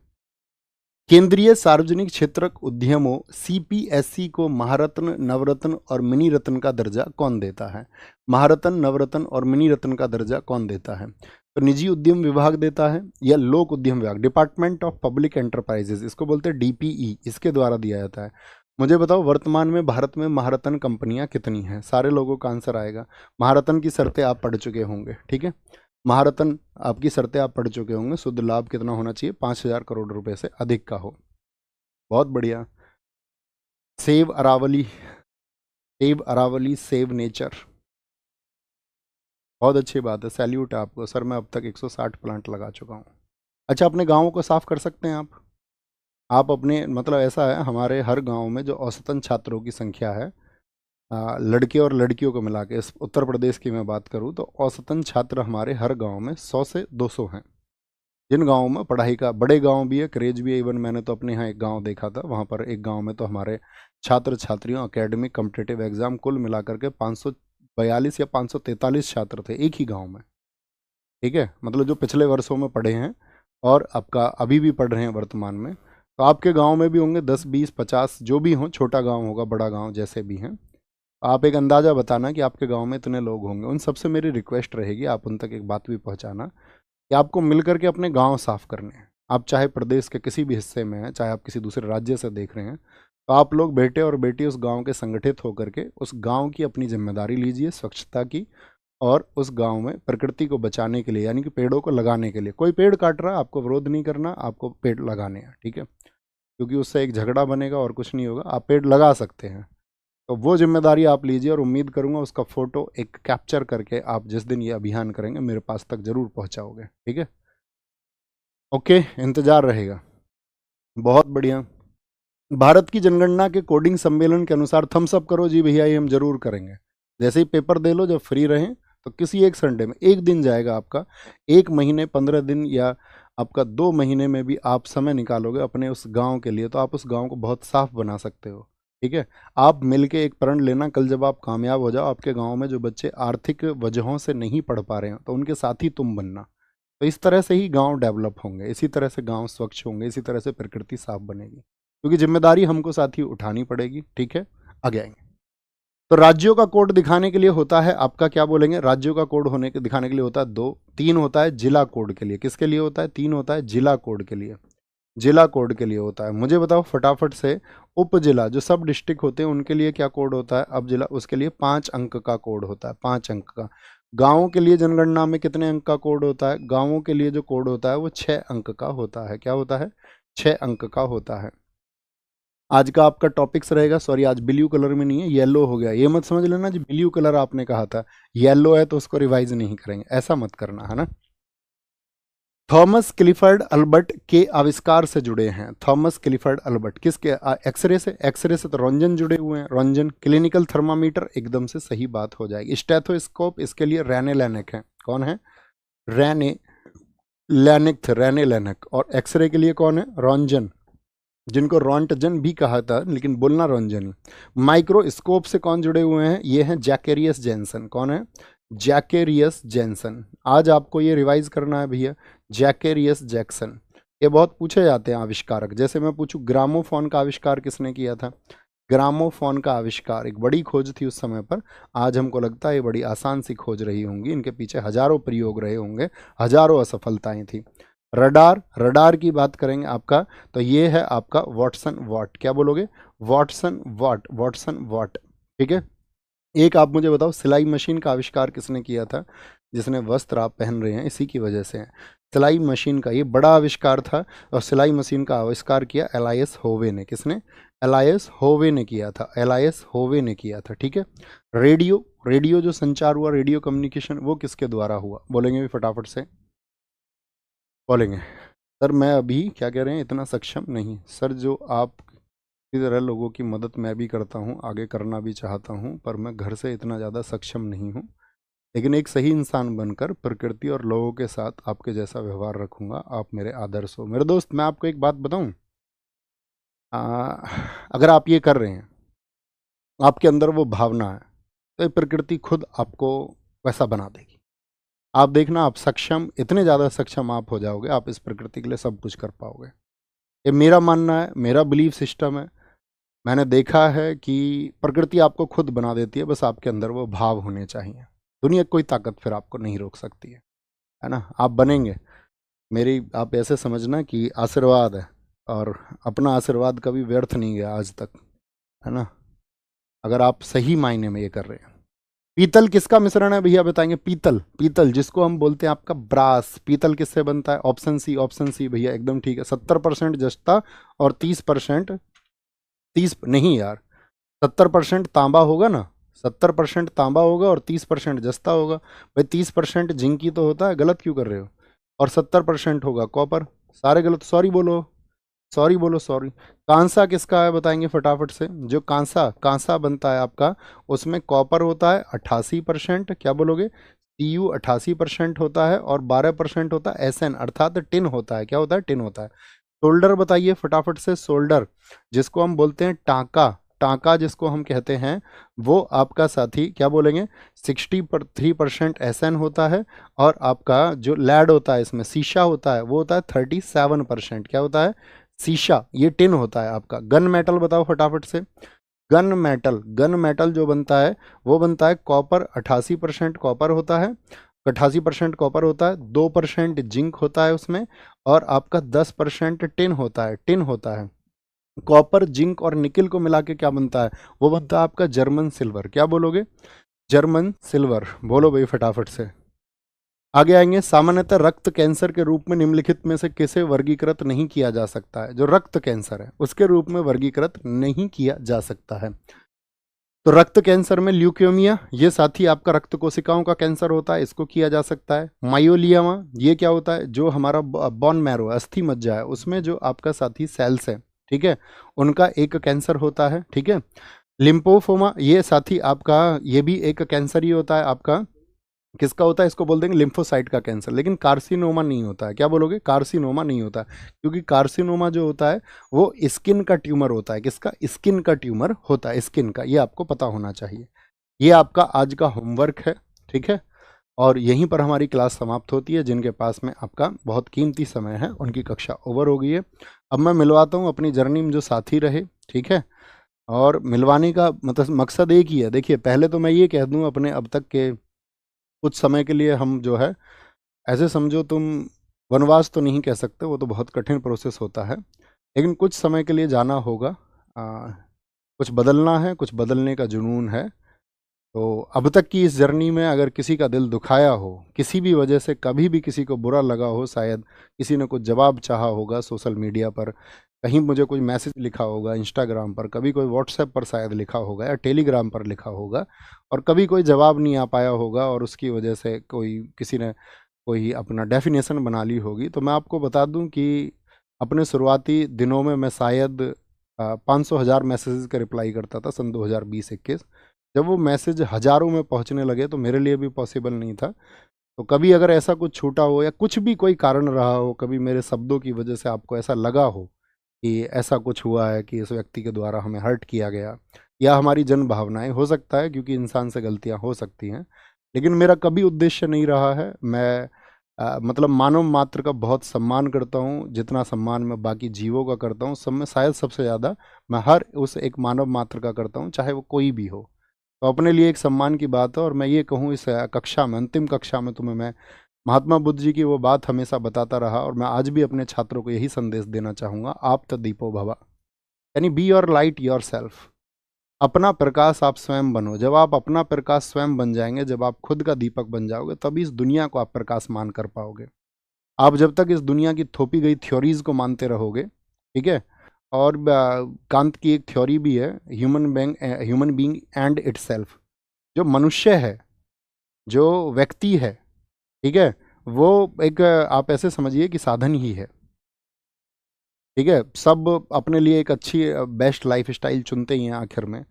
[SPEAKER 1] केंद्रीय सार्वजनिक क्षेत्रक उद्यमों सीपीएससी को महारत्न, नवरत्न और मिनी रत्न का दर्जा कौन देता है? महारत्न, नवरत्न और मिनी रत्न का दर्जा कौन देता है? तो निजी उद्यम विभाग देता है या लोक उद्यम विभाग, डिपार्टमेंट ऑफ पब्लिक एंटरप्राइजेस, इसको बोलते हैं डीपीई, इसके द्वारा दिया जाता है। मुझे बताओ वर्तमान में भारत में महारत्न कंपनियां कितनी हैं? सारे लोगों का आंसर आएगा। महारत्न की शर्तें आप पढ़ चुके होंगे, ठीक है। महारत्न आपकी शर्तें आप पढ़ चुके होंगे। शुद्ध लाभ कितना होना चाहिए? 5,000 करोड़ रुपए से अधिक का हो। बहुत बढ़िया। Save Aravali, save Aravali, save nature, बहुत अच्छी बात है, सैल्यूट है आपको सर। मैं अब तक 160 प्लांट लगा चुका हूँ। अच्छा, अपने गाँव को साफ कर सकते हैं आप अपने, मतलब ऐसा है हमारे हर गांव में जो औसतन छात्रों की संख्या है, लड़के और लड़कियों को मिला के, इस उत्तर प्रदेश की मैं बात करूं तो औसतन छात्र हमारे हर गांव में 100 से 200 हैं। जिन गांवों में पढ़ाई का, बड़े गांव भी है, क्रेज भी है, इवन मैंने तो अपने यहाँ एक गांव देखा था, वहाँ पर एक गांव में तो हमारे छात्र छात्रियों एकेडमिक कॉम्पिटिटिव एग्जाम कुल मिलाकर के 542 या 543 छात्र थे एक ही गाँव में, ठीक है। मतलब जो पिछले वर्षों में पढ़े हैं और आपका अभी भी पढ़ रहे हैं वर्तमान में, तो आपके गांव में भी होंगे 10, 20, 50, जो भी हों, छोटा गांव होगा बड़ा गांव जैसे भी हैं। आप एक अंदाज़ा बताना कि आपके गांव में इतने लोग होंगे। उन सबसे मेरी रिक्वेस्ट रहेगी, आप उन तक एक बात भी पहुंचाना कि आपको मिल करके अपने गांव साफ करने हैं। आप चाहे प्रदेश के किसी भी हिस्से में हैं, चाहे आप किसी दूसरे राज्य से देख रहे हैं, तो आप लोग बेटे और बेटी उस गांव के संगठित होकर के उस गांव की अपनी जिम्मेदारी लीजिए स्वच्छता की, और उस गांव में प्रकृति को बचाने के लिए, यानी कि पेड़ों को लगाने के लिए। कोई पेड़ काट रहा है, आपको विरोध नहीं करना, आपको पेड़ लगाने हैं, ठीक है, क्योंकि उससे एक झगड़ा बनेगा और कुछ नहीं होगा। आप पेड़ लगा सकते हैं, तो वो जिम्मेदारी आप लीजिए, और उम्मीद करूंगा उसका फोटो एक कैप्चर करके आप जिस दिन ये अभियान करेंगे मेरे पास तक जरूर पहुंचाओगे, ठीक है। ओके, इंतजार रहेगा। बहुत बढ़िया। भारत की जनगणना के कोडिंग सम्मेलन के अनुसार, थम्स अप करो जी भैया, ये हम जरूर करेंगे। जैसे ही पेपर दे लो, जब फ्री रहें तो किसी एक संडे में, एक दिन जाएगा आपका, 1 महीने 15 दिन या आपका 2 महीने में भी आप समय निकालोगे अपने उस गांव के लिए, तो आप उस गांव को बहुत साफ बना सकते हो, ठीक है। आप मिलके एक प्रण लेना, कल जब आप कामयाब हो जाओ, आपके गांव में जो बच्चे आर्थिक वजहों से नहीं पढ़ पा रहे हैं, तो उनके साथ ही तुम बनना। तो इस तरह से ही गांव डेवलप होंगे, इसी तरह से गांव स्वच्छ होंगे, इसी तरह से प्रकृति साफ बनेगी, क्योंकि जिम्मेदारी हमको साथ ही उठानी पड़ेगी, ठीक है। आगे आएंगे। तो राज्यों का कोड दिखाने के लिए होता है आपका, क्या बोलेंगे, राज्यों का कोड होने के दिखाने के लिए होता है 2, 3 होता है जिला कोड के लिए। किसके लिए होता है? 3 होता है जिला कोड के लिए। जिला कोड के लिए होता है। मुझे बताओ फटाफट से, उप जिला जो सब डिस्ट्रिक्ट होते हैं उनके लिए क्या कोड होता है? अब जिला, उसके लिए 5 अंक का कोड होता है, 5 अंक का। गाँवों के लिए जनगणना में कितने अंक का कोड होता है? गाँवों के लिए जो कोड होता है वो 6 अंक का होता है। क्या होता है? 6 अंक का होता है। आज का आपका टॉपिक्स रहेगा, सॉरी आज ब्लू कलर में नहीं है, येलो हो गया। ये मत समझ लेना जी ब्लू कलर आपने कहा था, येलो है तो उसको रिवाइज नहीं करेंगे, ऐसा मत करना, है ना। थॉमस क्लिफर्ड अल्बर्ट के आविष्कार से जुड़े हैं। थॉमस क्लिफर्ड अल्बर्ट किसके? एक्सरे से। एक्सरे से तो रॉन्जन जुड़े हुए हैं, रॉन्जन। क्लिनिकल थर्मामीटर, एकदम से सही बात हो जाएगी। स्टेथोस्कोप, इसके लिए रेने लेनेक है। कौन है? रेने लेनेक थे, रेने लेनेक। और एक्सरे के लिए कौन है? रॉन्जन, जिनको रॉन्टजन भी कहा था, लेकिन बोलना रॉन्जन। माइक्रोस्कोप से कौन जुड़े हुए हैं? ये हैं जैकेरियस जेंसन। कौन है? Zacharias Jensen. आज आपको ये रिवाइज करना है भैया, जैकेरियस जैक्सन। ये बहुत पूछे जाते हैं आविष्कारक। जैसे मैं पूछूं ग्रामोफोन का आविष्कार किसने किया था? ग्रामोफोन का आविष्कार एक बड़ी खोज थी उस समय पर। आज हमको लगता है ये बड़ी आसान सी खोज रही होंगी, इनके पीछे हजारों प्रयोग रहे होंगे, हजारों असफलताएं थी। रडार, रडार की बात करेंगे आपका, तो ये है आपका वाटसन वॉट। क्या बोलोगे? वाटसन वॉट, वाटसन वॉट, ठीक है। एक आप मुझे बताओ सिलाई मशीन का आविष्कार किसने किया था? जिसने वस्त्र आप पहन रहे हैं इसी की वजह से है। सिलाई मशीन का ये बड़ा आविष्कार था, और सिलाई मशीन का आविष्कार किया एलाइस होवे ने। किसने? एलाइस होवे ने किया था, एलाइस होवे ने किया था, ठीक है। रेडियो, रेडियो जो संचार हुआ, रेडियो कम्युनिकेशन, वो किसके द्वारा हुआ? बोलेंगे भी फटाफट से, बोलेंगे। सर मैं अभी क्या कह रहे हैं, इतना सक्षम नहीं सर। जो आप की तरह लोगों की मदद मैं भी करता हूँ, आगे करना भी चाहता हूँ, पर मैं घर से इतना ज़्यादा सक्षम नहीं हूँ। लेकिन एक सही इंसान बनकर प्रकृति और लोगों के साथ आपके जैसा व्यवहार रखूंगा। आप मेरे आदर्श हो। मेरे दोस्त, मैं आपको एक बात बताऊं, अगर आप ये कर रहे हैं, आपके अंदर वो भावना है, तो ये प्रकृति खुद आपको वैसा बना देगी। आप देखना, आप सक्षम, इतने ज़्यादा सक्षम आप हो जाओगे, आप इस प्रकृति के लिए सब कुछ कर पाओगे। ये मेरा मानना है, मेरा बिलीफ सिस्टम है। मैंने देखा है कि प्रकृति आपको खुद बना देती है, बस आपके अंदर वो भाव होने चाहिए। दुनिया की कोई ताकत फिर आपको नहीं रोक सकती है ना। आप बनेंगे। मेरी आप ऐसे समझना कि आशीर्वाद है, और अपना आशीर्वाद कभी व्यर्थ नहीं गया आज तक, है ना, अगर आप सही मायने में ये कर रहे हैं। पीतल किसका मिश्रण है भैया, बताएंगे? पीतल, पीतल जिसको हम बोलते हैं आपका ब्रास, पीतल किससे बनता है? ऑप्शन सी, ऑप्शन सी भैया, एकदम ठीक है। 70% जस्ता और 30%, 30 नहीं यार, 70% तांबा होगा ना, 70% तांबा होगा और 30% जस्ता होगा। भाई 30% जिंकी तो होता है, गलत क्यों कर रहे हो? और 70% होगा कॉपर। सारे गलत, सॉरी बोलो, सॉरी बोलो, सॉरी। कांसा किसका है, बताएंगे फटाफट से? जो कांसा, कांसा बनता है आपका, उसमें कॉपर होता है 88%, क्या बोलोगे? टीयू 88% होता है, और 12% होता है एसएन, अर्थात टिन होता है। क्या होता है? टिन होता है। शोल्डर बताइए फटाफट से। शोल्डर जिसको हम बोलते हैं टांका, टांका जिसको हम कहते हैं, वो आपका साथी क्या बोलेंगे? 63% एसएन होता है, और आपका जो लैड होता है, इसमें शीशा होता है, वो होता है 37%। क्या होता है? शीशा, ये टिन होता है आपका। गन मेटल बताओ फटाफट से। गन मेटल, गन मेटल जो बनता है, वो बनता है कॉपर, 88% कॉपर होता है, 88% कॉपर होता है, 2% जिंक होता है उसमें, और आपका 10% टिन होता है, टिन होता है। कॉपर, जिंक और निकिल को मिला के क्या बनता है? वो बनता है आपका जर्मन सिल्वर। क्या बोलोगे? जर्मन सिल्वर, बोलो भाई फटाफट से। आगे आएंगे। सामान्यतः रक्त कैंसर के रूप में निम्नलिखित में से किसे वर्गीकृत नहीं किया जा सकता है? जो रक्त कैंसर है उसके रूप में वर्गीकृत नहीं किया जा सकता है। तो रक्त कैंसर में ल्यूकेमिया, ये साथी आपका रक्त कोशिकाओं का कैंसर होता है, इसको किया जा सकता है। मायोलियामा, ये क्या होता है? जो हमारा बोन मैरो, अस्थि मज्जा है, उसमें जो आपका साथी सेल्स है, ठीक है, उनका एक कैंसर होता है, ठीक है। लिम्फोफोमा, ये साथी आपका, ये भी एक कैंसर ही होता है आपका। किसका होता है? इसको बोल देंगे लिम्फोसाइट का कैंसर। लेकिन कार्सिनोमा नहीं होता है। क्या बोलोगे? कार्सिनोमा नहीं होता है, क्योंकि कार्सिनोमा जो होता है वो स्किन का ट्यूमर होता है। किसका? स्किन का ट्यूमर होता है, स्किन का। ये आपको पता होना चाहिए। ये आपका आज का होमवर्क है, ठीक है। और यहीं पर हमारी क्लास समाप्त होती है। जिनके पास में आपका बहुत कीमती समय है, उनकी कक्षा ओवर हो गई है। अब मैं मिलवाता हूँ अपनी जर्नी में जो साथी रहे, ठीक है। और मिलवाने का मतलब मकसद एक ही है। देखिए, पहले तो मैं ये कह दूँ, अपने अब तक के कुछ समय के लिए हम जो है, ऐसे समझो तुम, वनवास तो नहीं कह सकते, वो तो बहुत कठिन प्रोसेस होता है, लेकिन कुछ समय के लिए जाना होगा। कुछ बदलना है, कुछ बदलने का जुनून है। तो अब तक की इस जर्नी में अगर किसी का दिल दुखाया हो, किसी भी वजह से कभी भी किसी को बुरा लगा हो, शायद किसी ने कुछ जवाब चाहा होगा सोशल मीडिया पर, कहीं मुझे कोई मैसेज लिखा होगा इंस्टाग्राम पर, कभी कोई व्हाट्सएप पर शायद लिखा होगा, या टेलीग्राम पर लिखा होगा, और कभी कोई जवाब नहीं आ पाया होगा, और उसकी वजह से कोई किसी ने कोई अपना डेफिनेशन बना ली होगी, तो मैं आपको बता दूं कि अपने शुरुआती दिनों में मैं शायद 500,000 मैसेजेस का रिप्लाई करता था, सन 2020-21। जब वो मैसेज हज़ारों में पहुंचने लगे तो मेरे लिए भी पॉसिबल नहीं था। तो कभी अगर ऐसा कुछ छूटा हो, या कुछ भी कोई कारण रहा हो, कभी मेरे शब्दों की वजह से आपको ऐसा लगा हो कि ऐसा कुछ हुआ है कि इस व्यक्ति के द्वारा हमें हर्ट किया गया, या हमारी जन भावनाएं, हो सकता है क्योंकि इंसान से गलतियां हो सकती हैं, लेकिन मेरा कभी उद्देश्य नहीं रहा है। मैं मतलब मानव मात्र का बहुत सम्मान करता हूँ, जितना सम्मान मैं बाकी जीवों का करता हूँ, सब में शायद सबसे ज़्यादा मैं हर उस एक मानव मात्र का करता हूँ, चाहे वो कोई भी हो। तो अपने लिए एक सम्मान की बात है। और मैं ये कहूँ, इस कक्षा में, अंतिम कक्षा में तुम्हें मैं महात्मा बुद्ध जी की वो बात हमेशा बताता रहा, और मैं आज भी अपने छात्रों को यही संदेश देना चाहूँगा, आप तो दीपो भवा, यानी be your light your self. अपना प्रकाश आप स्वयं बनो। जब आप अपना प्रकाश स्वयं बन जाएंगे, जब आप खुद का दीपक बन जाओगे, तभी इस दुनिया को आप प्रकाशमान कर पाओगे। आप जब तक इस दुनिया की थोपी गई थ्योरीज को मानते रहोगे, ठीक है। और कांत की एक थ्योरी भी है, ह्यूमन बीइंग एंड इटसेल्फ। जो मनुष्य है, जो व्यक्ति है, ठीक है, वो एक आप ऐसे समझिए कि साधन ही है, ठीक है। सब अपने लिए एक अच्छी बेस्ट लाइफ स्टाइल चुनते ही हैं आखिर में,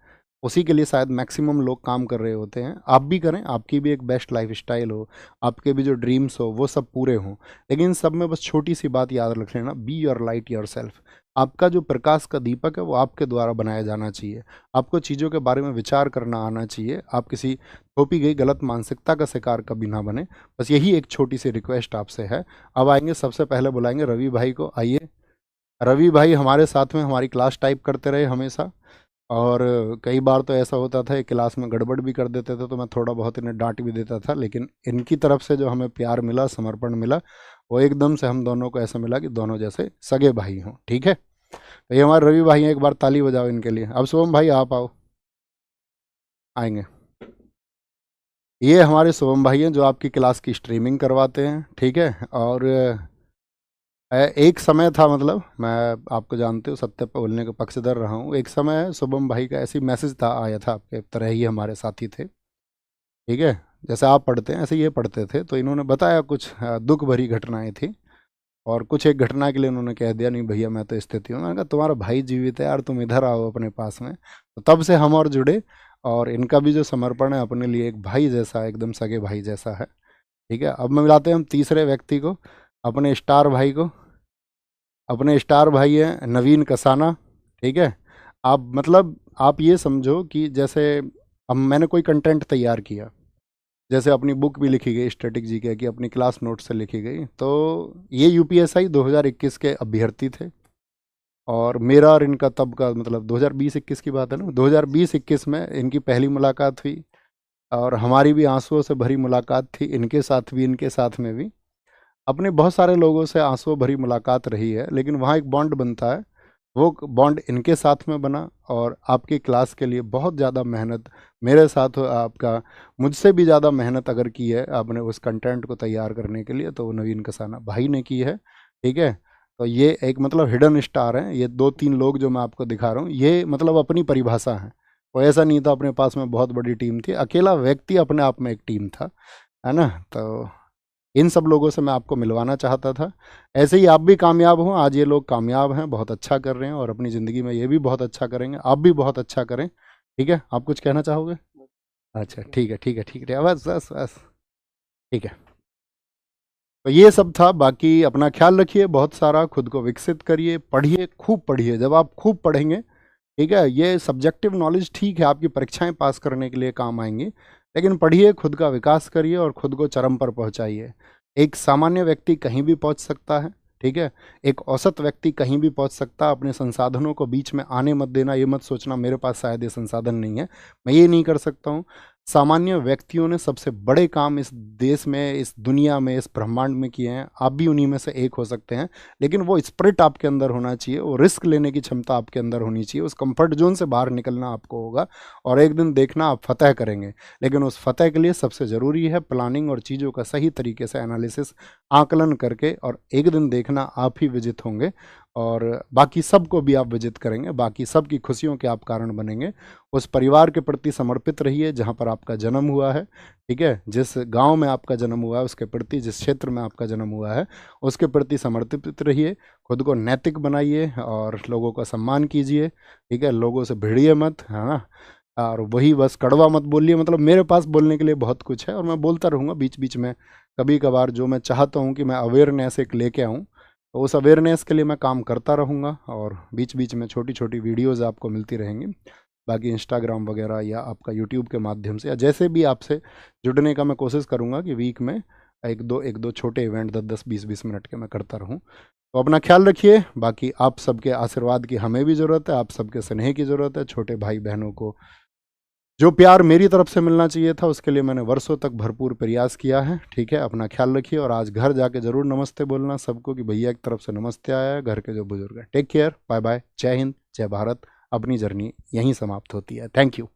[SPEAKER 1] उसी के लिए शायद मैक्सिमम लोग काम कर रहे होते हैं। आप भी करें, आपकी भी एक बेस्ट लाइफ स्टाइल हो, आपके भी जो ड्रीम्स हो वो सब पूरे हों। लेकिन इन सब में बस छोटी सी बात याद रख लेना, be your light your self. आपका जो प्रकाश का दीपक है वो आपके द्वारा बनाया जाना चाहिए। आपको चीज़ों के बारे में विचार करना आना चाहिए। आप किसी थोपी गई गलत मानसिकता का शिकार कभी ना बने। बस यही एक छोटी सी रिक्वेस्ट आपसे है। अब आएंगे, सबसे पहले बुलाएंगे रवि भाई को। आइए रवि भाई, हमारे साथ में हमारी क्लास टाइप करते रहे हमेशा, और कई बार तो ऐसा होता था क्लास में गड़बड़ भी कर देते थे तो मैं थोड़ा बहुत इन्हें डांट भी देता था, लेकिन इनकी तरफ से जो हमें प्यार मिला, समर्पण मिला, वो एकदम से हम दोनों को ऐसा मिला कि दोनों जैसे सगे भाई हों। ठीक है, तो ये हमारे रवि भाई हैं, एक बार ताली बजाओ इनके लिए। अब शुभम भाई आप आओ, आएंगे। ये हमारे शुभम भाई हैं जो आपकी क्लास की स्ट्रीमिंग करवाते हैं। ठीक है, और एक समय था, मतलब मैं आपको जानते हो सत्य पर बोलने का पक्षधर रहा हूँ। एक समय शुभम भाई का ऐसी मैसेज था, आया था, आपके तरह ही हमारे साथी थे। ठीक है, जैसे आप पढ़ते हैं ऐसे ये पढ़ते थे, तो इन्होंने बताया कुछ दुख भरी घटनाएं थी, और कुछ एक घटना के लिए उन्होंने कह दिया नहीं भैया मैं तो स्थिति हूँ। मैंने कहा तुम्हारा भाई जीवित है यार, तुम इधर आओ अपने पास में। तो तब से हम और जुड़े, और इनका भी जो समर्पण है अपने लिए एक भाई जैसा, एकदम सगे भाई जैसा है। ठीक है, अब मैं मिलाते हैं हम तीसरे व्यक्ति को, अपने स्टार भाई को। अपने स्टार भाई हैं नवीन कसाना। ठीक है, आप मतलब आप ये समझो कि जैसे अब मैंने कोई कंटेंट तैयार किया, जैसे अपनी बुक भी लिखी गई स्टैटिक जीके की, अपनी क्लास नोट से लिखी गई, तो ये यूपीएसआई 2021 के अभ्यर्थी थे, और मेरा और इनका तब का मतलब 2020-21 की बात है ना, 2020-21 में इनकी पहली मुलाकात हुई, और हमारी भी आंसुओं से भरी मुलाकात थी, इनके साथ भी इनके साथ में भी। अपने बहुत सारे लोगों से आंसुओं भरी मुलाकात रही है, लेकिन वहाँ एक बॉन्ड बनता है, वो बॉन्ड इनके साथ में बना, और आपकी क्लास के लिए बहुत ज़्यादा मेहनत मेरे साथ आपका मुझसे भी ज़्यादा मेहनत अगर की है आपने उस कंटेंट को तैयार करने के लिए, तो वो नवीन कसाना भाई ने की है। ठीक है, तो ये एक मतलब हिडन स्टार हैं, ये 2-3 लोग जो मैं आपको दिखा रहा हूँ, ये मतलब अपनी परिभाषा है। वो ऐसा नहीं था अपने पास में बहुत बड़ी टीम थी, अकेला व्यक्ति अपने आप में एक टीम था, है ना। तो इन सब लोगों से मैं आपको मिलवाना चाहता था। ऐसे ही आप भी कामयाब हों, आज ये लोग कामयाब हैं, बहुत अच्छा कर रहे हैं, और अपनी ज़िंदगी में ये भी बहुत अच्छा करेंगे, आप भी बहुत अच्छा करें। ठीक है, आप कुछ कहना चाहोगे? अच्छा ठीक है, ठीक है, ठीक है, बस बस बस, ठीक है। तो ये सब था, बाकी अपना ख्याल रखिए, बहुत सारा खुद को विकसित करिए, पढ़िए, खूब पढ़िए। जब आप खूब पढ़ेंगे, ठीक है, ये सब्जेक्टिव नॉलेज ठीक है आपकी परीक्षाएं पास करने के लिए काम आएंगी, लेकिन पढ़िए, खुद का विकास करिए, और खुद को चरम पर पहुंचाइए। एक सामान्य व्यक्ति कहीं भी पहुंच सकता है। ठीक है, एक औसत व्यक्ति कहीं भी पहुंच सकता है। अपने संसाधनों को बीच में आने मत देना, ये मत सोचना मेरे पास शायद ये संसाधन नहीं है, मैं ये नहीं कर सकता हूँ। सामान्य व्यक्तियों ने सबसे बड़े काम इस देश में, इस दुनिया में, इस ब्रह्मांड में किए हैं, आप भी उन्हीं में से एक हो सकते हैं। लेकिन वो स्पिरिट आपके अंदर होना चाहिए, वो रिस्क लेने की क्षमता आपके अंदर होनी चाहिए, उस कंफर्ट जोन से बाहर निकलना आपको होगा, और एक दिन देखना आप फतह करेंगे। लेकिन उस फतह के लिए सबसे ज़रूरी है प्लानिंग, और चीज़ों का सही तरीके से एनालिसिस, आकलन करके, और एक दिन देखना आप ही विजित होंगे, और बाकी सबको भी आप विजित करेंगे, बाकी सबकी खुशियों के आप कारण बनेंगे। उस परिवार के प्रति समर्पित रहिए जहाँ पर आपका जन्म हुआ है। ठीक है, जिस गांव में आपका जन्म हुआ है उसके प्रति, जिस क्षेत्र में आपका जन्म हुआ है उसके प्रति समर्पित रहिए। खुद को नैतिक बनाइए, और लोगों का सम्मान कीजिए। ठीक है, लोगों से भिड़िए मत, है ना। और वही बस कड़वा मत बोलिए, मतलब मेरे पास बोलने के लिए बहुत कुछ है, और मैं बोलता रहूँगा बीच बीच में, कभी कभार जो मैं चाहता हूँ कि मैं अवेयरनेस एक लेके आऊँ, तो उस अवेयरनेस के लिए मैं काम करता रहूँगा, और बीच बीच में छोटी छोटी वीडियोज़ आपको मिलती रहेंगी। बाकी इंस्टाग्राम वगैरह या आपका यूट्यूब के माध्यम से, या जैसे भी आपसे जुड़ने का मैं कोशिश करूँगा कि वीक में एक दो छोटे इवेंट 10-10 20-20 मिनट के मैं करता रहूँ। तो अपना ख्याल रखिए। बाकी आप सबके आशीर्वाद की हमें भी ज़रूरत है, आप सबके स्नेह की ज़रूरत है। छोटे भाई बहनों को जो प्यार मेरी तरफ से मिलना चाहिए था उसके लिए मैंने वर्षों तक भरपूर प्रयास किया है। ठीक है, अपना ख्याल रखिए, और आज घर जाके ज़रूर नमस्ते बोलना सबको कि भैया की तरफ से नमस्ते आया है, घर के जो बुजुर्ग हैं। टेक केयर, बाय बाय, जय हिंद, जय भारत। अपनी जर्नी यहीं समाप्त होती है। Thank you.